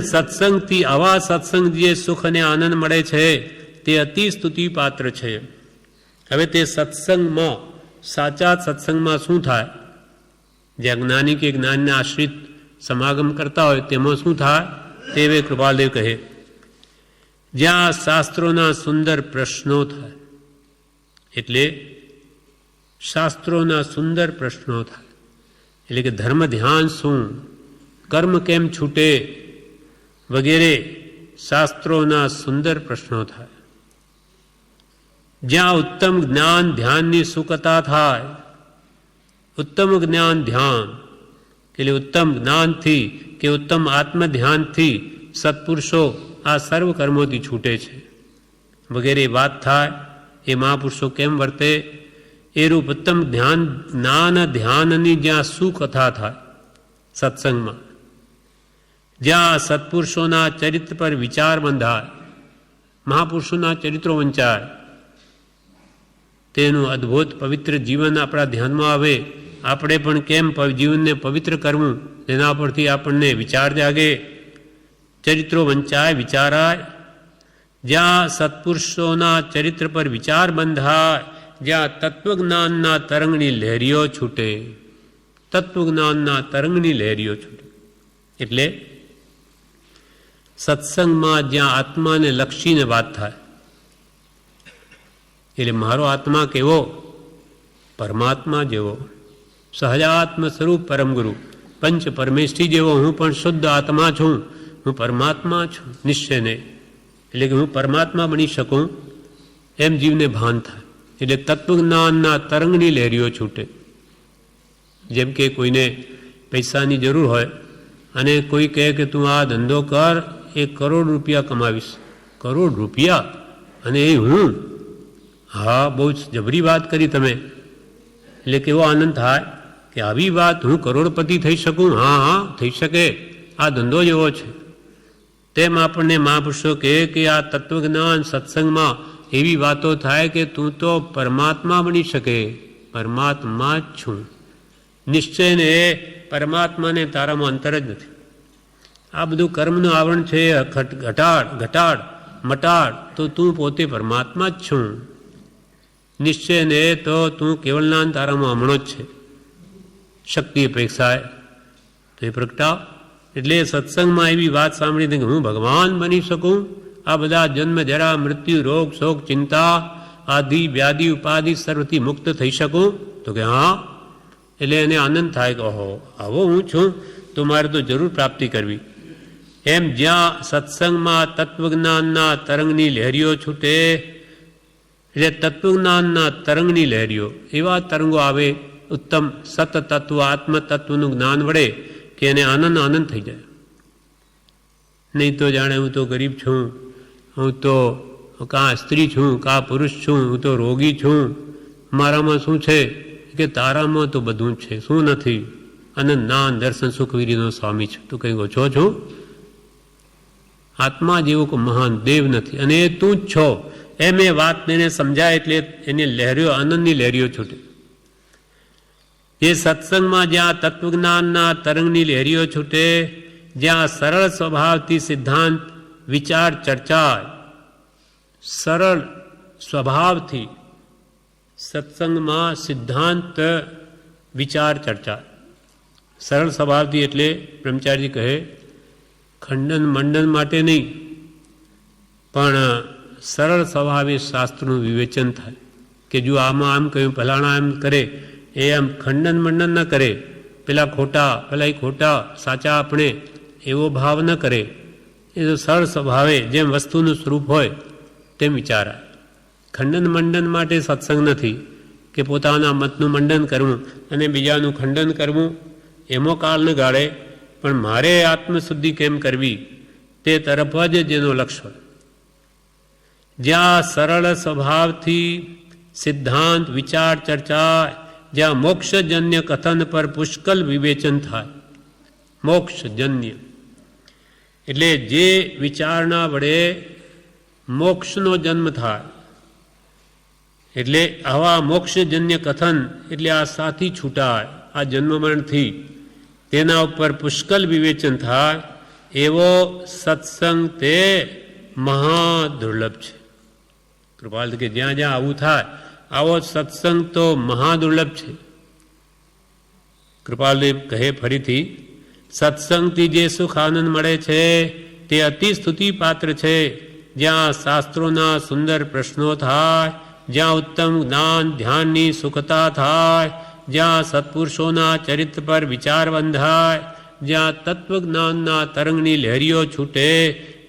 સત્સંગથી, આવા સત્સંગ જે સુખ અને આનંદ મળે છે તે અતિ સ્તુતિ પાત્ર છે. હવે તે સત્સંગમાં, સાચા સત્સંગમાં શું થાય? જ્યાં જ્ઞાની કે જ્ઞાનના આશ્રિત સમાગમ કરતા હોય તેમાં શું થાય? તે હવે કૃપાલદેવ કહે, જ્યાં શાસ્ત્રોના સુંદર પ્રશ્નો થાય, એટલે શાસ્ત્રોના સુંદર પ્રશ્નો થાય, એટલે કે ધર્મ ધ્યાન શું, કર્મ કેમ છૂટે વગેરે શાસ્ત્રોના સુંદર પ્રશ્નો થાય. જ્યાં ઉત્તમ જ્ઞાન ધ્યાનની સુકતા થાય, ઉત્તમ જ્ઞાન ધ્યાન એટલે ઉત્તમ જ્ઞાનથી કે ઉત્તમ આત્મધ્યાનથી સત્પુરુષો આ સર્વ કર્મોથી છૂટે છે વગેરે વાત થાય. એ મહાપુરુષો કેમ વર્તે એ રૂપ ઉત્તમ ધ્યાન, જ્ઞાન ધ્યાનની જ્યાં સુકથા થાય સત્સંગમાં, જ્યાં સત્પુરુષોના ચરિત્ર પર વિચાર બંધાય, મહાપુરુષોના ચરિત્રો વંચાય, તેનું અદ્ભુત પવિત્ર જીવન આપણા ધ્યાનમાં આવે. આપણે પણ કેમ જીવનને પવિત્ર કરવું તેના પરથી આપણને વિચાર જાગે, ચરિત્રો વંચાય, વિચારાય. જ્યાં સત્પુરુષોના ચરિત્ર પર વિચાર બંધાય, જ્યાં તત્વજ્ઞાનના તરંગની લહેરીઓ છૂટે, તત્વજ્ઞાનના તરંગની લહેરીઓ છૂટે. એટલે સત્સંગમાં જ્યાં આત્માને લક્ષીને વાત થાય, એટલે મારો આત્મા કેવો? પરમાત્મા જેવો, સહજાત્મ સ્વરૂપ પરમગુરુ પંચ પરમેષ્ઠી જેવો હું પણ શુદ્ધ આત્મા છું, હું પરમાત્મા છું નિશ્ચયને. એટલે કે હું પરમાત્મા બની શકું એમ જીવને ભાન થાય. એટલે તત્વજ્ઞાનના તરંગની લહેરીઓ છૂટે. જેમ કે કોઈને પૈસાની જરૂર હોય અને કોઈ કહે કે તું આ ધંધો કર, 1 કરોડ રૂપિયા કમાવીશ. કરોડ રૂપિયા? અને એ હું? હા, બહુ જ જબરી વાત કરી તમે. એટલે કેવો આનંદ થાય કે આવી વાત, હું કરોડપતિ થઈ શકું? હા હા, થઈ શકે. આ ધંધો જ એવો છે. તેમ આપણને મહાપુરુષો કહે કે આ તત્વજ્ઞાન સત્સંગમાં એવી વાતો થાય કે તું તો પરમાત્મા બની શકે. પરમાત્મા જ છું. નિશ્ચયને એ પરમાત્માને તારામાં અંતર જ નથી. આ બધું કર્મનું આવરણ છે, ઘટાડ મટાડ, તો તું પોતે પરમાત્મા જ છું. નિશ્ચયને તો તું કેવલનાન તારામાં હમણો જ છે. શક્તિ અપેક્ષાએ તો એ પ્રગટાવ. એટલે સત્સંગમાં એવી વાત સાંભળીને કે હું ભગવાન બની શકું, આ બધા જન્મ જરા મૃત્યુ રોગ શોક ચિંતા આદિ વ્યાધિ ઉપાધિ સર્વથી મુક્ત થઈ શકું? તો કે હા. એટલે એને આનંદ થાય કે ઓહો, આવો હું છું તો મારે તો જરૂર પ્રાપ્તિ કરવી. એમ જ્યાં સત્સંગમાં તત્વજ્ઞાનના તરંગની લહેરીઓ છૂટે, એટલે તત્વજ્ઞાનના તરંગની લહેરીઓ, એવા તરંગો આવે ઉત્તમ સતતત્વ આત્મતત્વનું જ્ઞાન વડે કે એને આનંદ થઈ જાય. નહીં તો જાણે હું તો ગરીબ છું, હું તો કાં સ્ત્રી છું, કાં પુરુષ છું, હું તો રોગી છું, મારામાં શું છે? કે તારામાં તો બધું જ છે. શું નથી? આનંદ નાન દર્શન સુખવીરીનો સ્વામી છે. તું કંઈ ઓછો છો? આત્મા જેવો કોઈ મહાન દેવ નથી, અને એ તું જ છો. એમ એ વાત એને સમજાય એટલે એની લહેરીઓ, આનંદની લહેરીઓ છૂટે. એ સત્સંગમાં જ્યાં તત્વજ્ઞાનના તરંગની લહેરીઓ છૂટે, જ્યાં સરળ સ્વભાવથી સિદ્ધાંત વિચાર ચર્ચા, સરળ સ્વભાવથી સત્સંગમાં સિદ્ધાંત વિચાર ચર્ચા. સરળ સ્વભાવથી એટલે બ્રહ્મચારી કહે ખંડન મંડન માટે નહીં, પણ સરળ સ્વભાવે શાસ્ત્રનું વિવેચન થાય કે જો આમાં આમ કહ્યું, ફલાણા એમ કરે, એ આમ ખંડન મંડન ન કરે, પેલા ખોટા પેલા એ ખોટા, સાચા આપણે, એવો ભાવ ન કરે. એ તો સરળ સ્વભાવે જેમ વસ્તુનું સ્વરૂપ હોય તેમ વિચારાય. ખંડન મંડન માટે સત્સંગ નથી કે પોતાના મતનું મંડન કરવું અને બીજાનું ખંડન કરવું, એમાં કાળ ન ગાળે. પણ મારે આત્મશુદ્ધિ કેમ કરવી તે તરફ જ જેનો લક્ષ્ય હોય. જ્યાં સરળ સ્વભાવથી સિદ્ધાંત વિચાર ચર્ચા, જ્યાં મોક્ષજન્ય કથન પર પુષ્કળ વિવેચન થાય. મોક્ષજન્ય એટલે જે વિચારણા વડે મોક્ષનો જન્મ થાય. એટલે આવા મોક્ષજન્ય કથન એટલે આ સાથી છૂટાય આ જન્મ મરણથી, તેના ઉપર પુષ્કળ વિવેચન થાય. એવો સત્સંગ તે મહાદુર્લભ છે. કૃપાલ કે જ્યાં જ્યાં આવું થાય આવો સત્સંગ તો મહાદુર્લભ છે. કૃપાલદેવ કહે ફરીથી, સત્સંગથી જે સુખ આનંદ મળે છે તે અતિ સ્તુતિ પાત્ર છે. જ્યાં શાસ્ત્રોના સુંદર પ્રશ્નો થાય, જ્યાં ઉત્તમ જ્ઞાન ધ્યાનની સુખતા થાય, જ્યાં સત્પુરુષોના ચરિત્ર પર વિચાર બંધાય, જ્યાં તત્વજ્ઞાનના તરંગની લહેરીઓ છૂટે,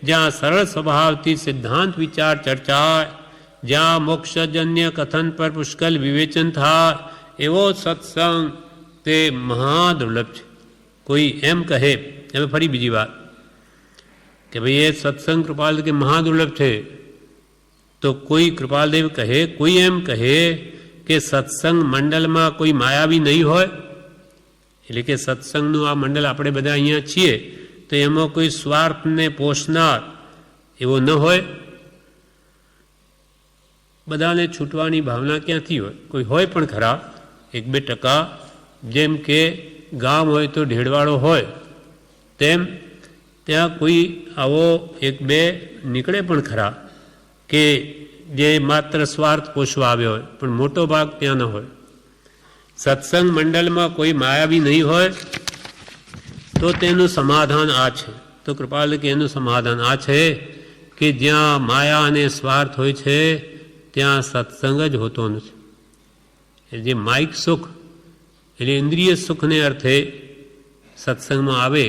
જ્યાં સરળ સ્વભાવથી સિદ્ધાંત વિચાર ચર્ચાય, જ્યાં મોક્ષજન્ય કથન પર પુષ્કળ વિવેચન થાય, એવો સત્સંગ તે મહાદુર્લભ છે. કોઈ એમ કહે, હવે ફરી બીજી વાત કે ભાઈ એ સત્સંગ કૃપાલ કે મહાદુર્લભ છે, તો કોઈ કૃપાલદેવ કહે, કોઈ એમ કહે કે સત્સંગ મંડળમાં કોઈ માયાવી નહીં હોય, એટલે કે સત્સંગનું આ મંડળ આપણે બધા અહીંયા છીએ તો એમાં કોઈ સ્વાર્થને પોષનાર એવો ન હોય. બધાને છૂટવાની ભાવના ક્યાંથી હોય? કોઈ હોય પણ ખરા 1-2%. જેમ કે ગામ હોય તો ઢેડવાળો હોય, તેમ ત્યાં કોઈ આવો 1-2 નીકળે પણ ખરા કે જે માત્ર સ્વાર્થ પોષવા આવ્યો હોય, પણ મોટો ભાગ ત્યાં ન હોય. સત્સંગ મંડળમાં કોઈ માયાવી નહીં હોય તો તેનું સમાધાન આ છે. તો કૃપાલ કે એનું સમાધાન આ છે કે જ્યાં માયા અને સ્વાર્થ હોય છે ત્યાં સત્સંગ જ હોતો નથી. જે માઇક સુખ એટલે ઇન્દ્રિય સુખને અર્થે સત્સંગમાં આવે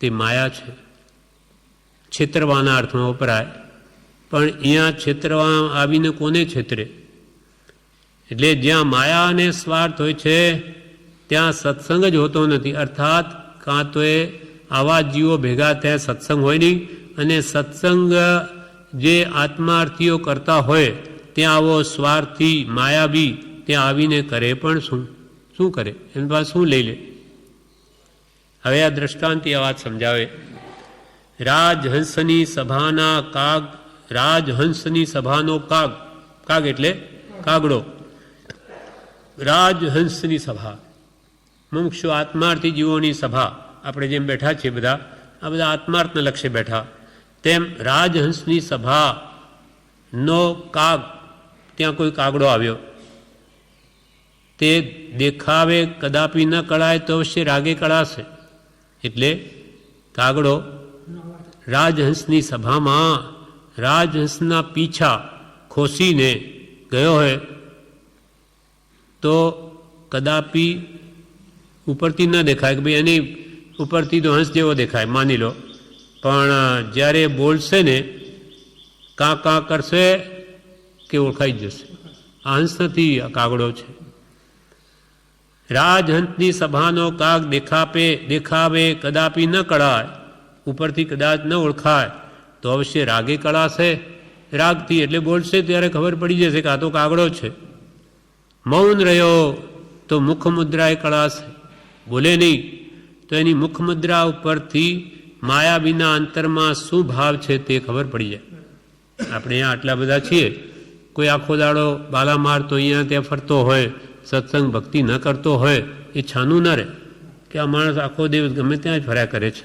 તે માયા છે. છેતરવાના અર્થમાં વપરાય, પણ અહીંયા છેતરવા આવીને કોને છેતરે? એટલે જ્યાં માયા અને સ્વાર્થ હોય છે ત્યાં સત્સંગ જ હોતો નથી. અર્થાત કાં તો એ આવા જીવો ભેગા ત્યાં સત્સંગ હોય નહીં, અને સત્સંગ જે આત્માર્થીઓ કરતા હોય ત્યાં આવો સ્વાર્થી માયાવી ત્યાં આવીને કરે પણ શું કરે? એની પાસે શું લઈ લે? હવે આ દ્રષ્ટાંતિ આ વાત સમજાવે. રાજહંસની સભાના કાગ, રાજહંસની સભાનો કાગ, કાગ એટલે કાગડો. રાજહંસની સભા, મુમુક્ષુ આત્માર્થી જીવોની સભા, આપણે જેમ બેઠા છીએ બધા, આ બધા આત્માર્થના લક્ષ્ય બેઠા, તેમ રાજહંસની સભાનો કાગ, ત્યાં કોઈ કાગડો આવ્યો, તે દેખાવે કદાપી ન કળાય તો અવશ્ય રાગે કળાશે. એટલે કાગડો રાજહંસની સભામાં રાજહંસના પીછા ખોસીને ગયો હોય તો કદાપી ઉપરથી ન દેખાય કે ભાઈ એની ઉપરથી તો હંસ જેવો દેખાય માની લો, પણ જ્યારે બોલશે ને કાં કાં કરશે કે ઓળખાઈ જશે આ હંસ નથી, આ કાગડો છે. રાજહંસની સભાનો કાગ દેખાવે કદાપી ન કળાય, ઉપરથી કદાચ ન ઓળખાય તો અવશ્ય રાગે કળાશે. રાગથી એટલે બોલશે ત્યારે ખબર પડી જશે કે આ તો કાગડો છે. મૌન રહ્યો તો મુખમુદ્રાએ કળાશે, બોલે નહીં તો એની મુખમુદ્રા ઉપરથી માયાવીના અંતરમાં શું ભાવ છે તે ખબર પડી જાય. આપણે અહીંયા આટલા બધા છીએ, કોઈ આખો દાડો બાલા મારતો અહીંયા ત્યાં ફરતો હોય, સત્સંગ ભક્તિ ન કરતો હોય, એ છાનું ન રહે કે આ માણસ આખો દિવસ ગમે ત્યાં જ ફર્યા કરે છે,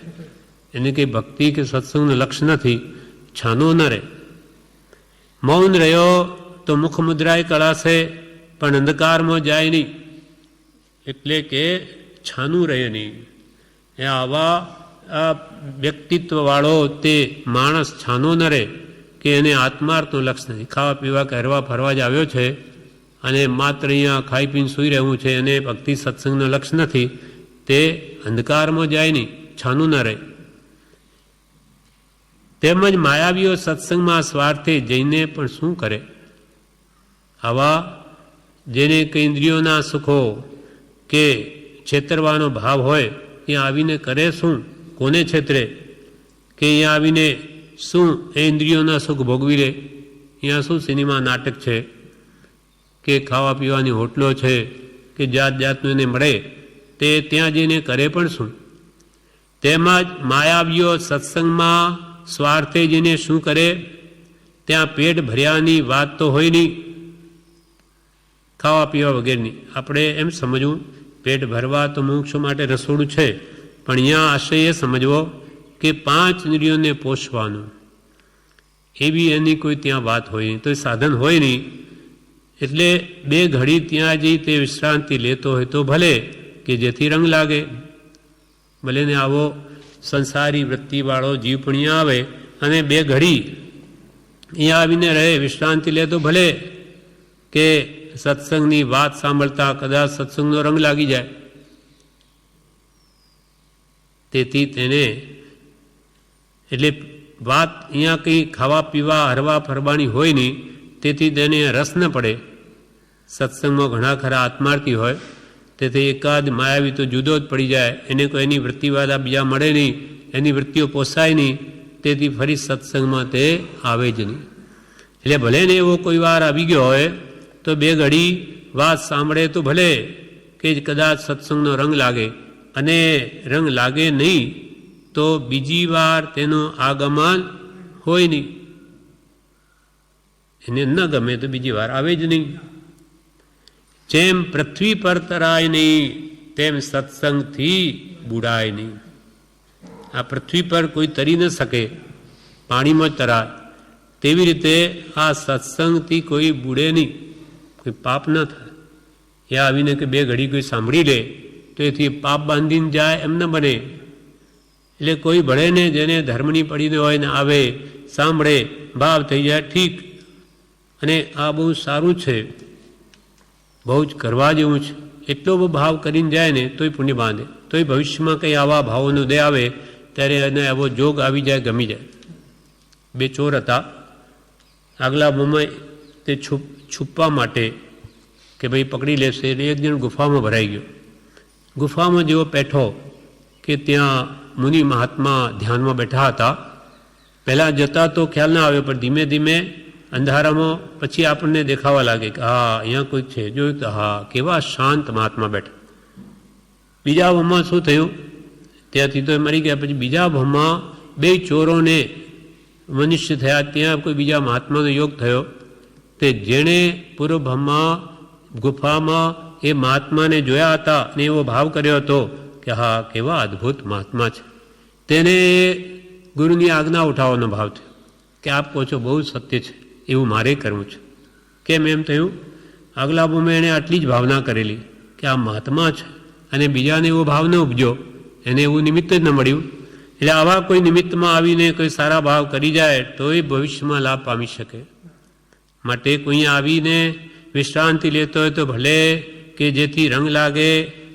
એને કંઈ ભક્તિ કે સત્સંગનું લક્ષ્ય નથી, છાનો ન રહે. મૌન રહ્યો તો મુખમુદ્રાએ કળાશે, પણ અંધકારમાં જાય નહીં, એટલે કે છાનું રહે નહીં. એ આવા વ્યક્તિત્વવાળો તે માણસ છાનો ન રહે કે એને આત્માર્થનું લક્ષ્ય નથી. ખાવા પીવા કે હરવા ફરવા જ આવ્યો છે અને માત્ર અહીંયા ખાઈ પીને સૂઈ રહેવું છે, એને ભક્તિ સત્સંગનું લક્ષ્ય નથી, તે અંધકારમાં જાય નહીં, છાનું ન રહે. તેમજ માયાવીઓ સત્સંગમાં સ્વાર્થે જઈને પણ શું કરે? આવા જેને કે ઇન્દ્રિયોના સુખો કે છેતરવાનો ભાવ હોય ત્યાં આવીને કરે શું? કોને છેતરે? કે અહીંયા આવીને શું એ ઇન્દ્રિયોના સુખ ભોગવી લે? અહીંયા શું સિનેમા નાટક છે કે ખાવા પીવાની હોટલો છે કે જાત જાતનું એને મળે તે ત્યાં જઈને કરે પણ શું? તેમજ માયાવીઓ સત્સંગમાં સ્વાર્થે જઈને શું કરે? ત્યાં પેટ ભર્યાની વાત તો હોય નહીં, ખાવા પીવા વગેરેની. આપણે એમ સમજવું પેટ ભરવા તો મોક્ષ માટે રસોડું છે, પણ અહીંયા આશય એ સમજવો કે 5 ઇન્દ્રિયોને પોષવાનું, એવી એની કોઈ ત્યાં વાત હોય નહીં, તો સાધન હોય નહીં. એટલે 2 ઘડી ત્યાં જઈ તે વિશ્રાંતિ લેતો હોય તો ભલે, કે જેથી રંગ લાગે. ભલે ને આવો સંસારી વૃત્તિવાળો જીવ પણ અહીંયા આવે અને 2 ઘડી અહીંયા આવીને રહે, વિશ્રાંતિ લે તો ભલે, કે સત્સંગની વાત સાંભળતા કદાચ સત્સંગનો રંગ લાગી જાય. તેથી તેને એટલે વાત અહીંયા કંઈ ખાવા પીવા હરવા ફરવાની હોય નહીં, તેથી તેને રસ ન પડે. સત્સંગમાં ઘણા ખરા આત્માર્થી હોય, તેથી એકાદ માયાવી તો જુદો જ પડી જાય, એને કોઈ એની વૃત્તિવાદા બીજા મળે નહીં, એની વૃત્તિઓ પોસાય નહીં, તેથી ફરી સત્સંગમાં તે આવે જ નહીં. એટલે ભલે ને એવો કોઈ વાર આવી ગયો હોય તો 2 ઘડી વાત સાંભળે તો ભલે, કે કદાચ સત્સંગનો રંગ લાગે, અને રંગ લાગે નહીં તો બીજી વાર તેનું આગમન હોય નહીં, એને ન ગમે તો બીજી વાર આવે જ નહીં. જેમ પૃથ્વી પર તરાય નહીં તેમ સત્સંગથી બુડાય નહીં. આ પૃથ્વી પર કોઈ તરી ન શકે, પાણીમાં જ તરાય, તેવી રીતે આ સત્સંગથી કોઈ બુડે નહીં, કોઈ પાપ ન થાય. એ આવીને કે 2 ઘડી કોઈ સાંભળી લે તો એથી પાપ બાંધીને જાય એમ ન બને. એટલે કોઈ ભળે ને જેને ધર્મની પડીને હોય ને આવે, સાંભળે, ભાવ થઈ જાય, ઠીક, અને આ બહુ સારું છે, બહુ જ કરવા જેવું છે, એટલો ભાવ કરીને જાય ને તોય પુણ્ય બાંધે. તોય ભવિષ્યમાં કંઈ આવા ભાવોનો ઉદય આવે ત્યારે એને આવો જોગ આવી જાય, ગમી જાય. 2 ચોર હતા, આગલા ભાવમાં તે છુપવા માટે કે ભાઈ પકડી લેશે એટલે એક જણ ગુફામાં ભરાઈ ગયો. ગુફામાં જેવો બેઠો કે ત્યાં મુનિ મહાત્મા ધ્યાનમાં બેઠા હતા. પહેલાં જતા તો ખ્યાલ ના આવ્યો, પણ ધીમે ધીમે અંધારામાં પછી આપણને દેખાવા લાગે કે હા અહીંયા કોઈક છે. જોયું તો હા કેવા શાંત મહાત્મા બેઠા. બીજા ભાવમાં શું થયું, ત્યાંથી તો મરી ગયા. પછી બીજા ભાવમાં બે ચોરોને મનુષ્ય થયા. ત્યાં કોઈ બીજા મહાત્માનો યોગ થયો. તે જેણે પૂર્વ ભાવમાં ગુફામાં એ મહાત્માને જોયા હતા અને એવો ભાવ કર્યો હતો કે હા કેવા અદ્ભુત મહાત્મા છે, તેને ગુરુની આજ્ઞા ઉઠાવવાનો ભાવ થયો કે આપ કહો છો બહુ સત્ય છે, એવું મારે કરવું છે. કેમ એમ થયું, આગલા ભાવમાં એણે આટલી જ ભાવના કરેલી કે આ મહાત્મા છે અને બીજાને એવો ભાવ ન ઉપજ્યો, એને એવું નિમિત્ત જ ન મળ્યું. એટલે આવા કોઈ નિમિત્તમાં આવીને કોઈ સારા ભાવ કરી જાય તો એ ભવિષ્યમાં લાભ પામી શકે. માટે કોઈ આવીને વિશ્રાંતિ લેતો હોય તો ભલે, કે જેથી રંગ લાગે,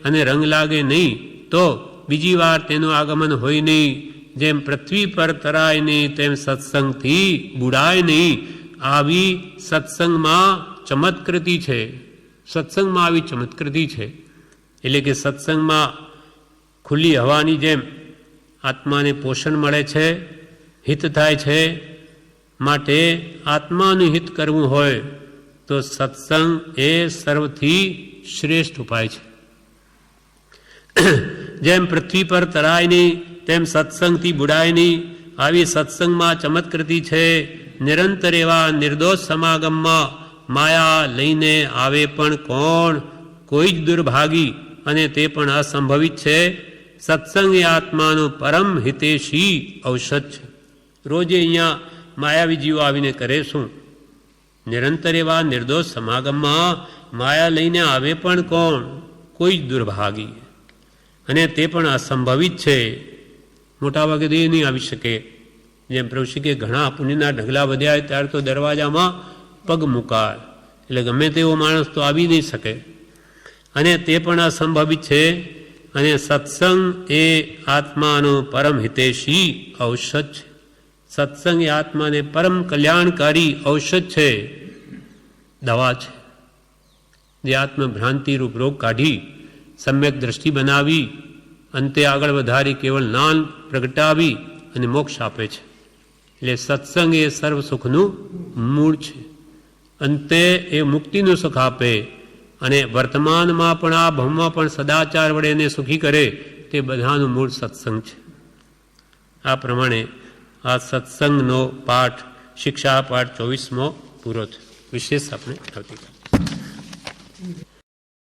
અને રંગ લાગે નહીં તો બીજી વાર તેનું આગમન હોય નહીં. જેમ પૃથ્વી પર તરાય નહીં તેમ સત્સંગથી બુડાય નહીં. આવી સત્સંગમાં ચમત્કૃતિ છે, સત્સંગમાં આવી ચમત્કૃતિ છે. એટલે કે સત્સંગમાં ખુલ્લી હવાની જેમ આત્માને પોષણ મળે છે, હિત થાય છે. માટે આત્માનું હિત કરવું હોય તો સત્સંગ એ સર્વથી શ્રેષ્ઠ ઉપાય છે. જેમ પૃથ્વી પર તરાય નહીં તેમ સત્સંગથી બુડાય નહીં. આવી સત્સંગમાં ચમત્કૃતિ છે. નિરંતર એવા નિર્દોષ સમાગમમાં માયા લઈને આવે પણ કોણ, કોઈ જ દુર્ભાગી, અને તે પણ અસંભવિત છે. સત્સંગ એ આત્માનું પરમ હિતેશી ઔષધ છે. રોજે અહીંયા માયાવી જીવો આવીને કરે શું, નિરંતર એવા નિર્દોષ સમાગમમાં માયા લઈને આવે પણ કોણ, કોઈ જ દુર્ભાગી, અને તે પણ અસંભવિત છે. મોટાભાગે તો એ નહીં આવી શકે. જેમ પ્રભુ શ્રી કે ઘણા પુણ્યના ઢગલા વધ્યા ત્યારે તો દરવાજામાં પગ મુકાય, એટલે ગમે તેવો માણસ તો આવી નહીં શકે, અને તે પણ અસંભવિત છે. અને સત્સંગ એ આત્માનો પરમ હિતેશી ઔષધ છે. સત્સંગ એ આત્માને પરમ કલ્યાણકારી ઔષધ છે, દવા છે, જે આત્મભ્રાંતિરૂપ રોગ કાઢી સમ્યક દ્રષ્ટિ બનાવી અંતે આગળ વધારી કેવળ જ્ઞાન પ્રગટાવી અને મોક્ષ આપે છે. એટલે સત્સંગ એ સર્વ સુખનું મૂળ છે. અંતે એ મુક્તિનું સુખ આપે, અને વર્તમાનમાં પણ આ ભવમાં પણ સદાચાર વડે એને સુખી કરે, તે બધાનું મૂળ સત્સંગ છે. આ પ્રમાણે આ સત્સંગનો પાઠ, શિક્ષા પાઠ 24મો પૂરો થયો. વિશેષ આપણે આવતીકાલ.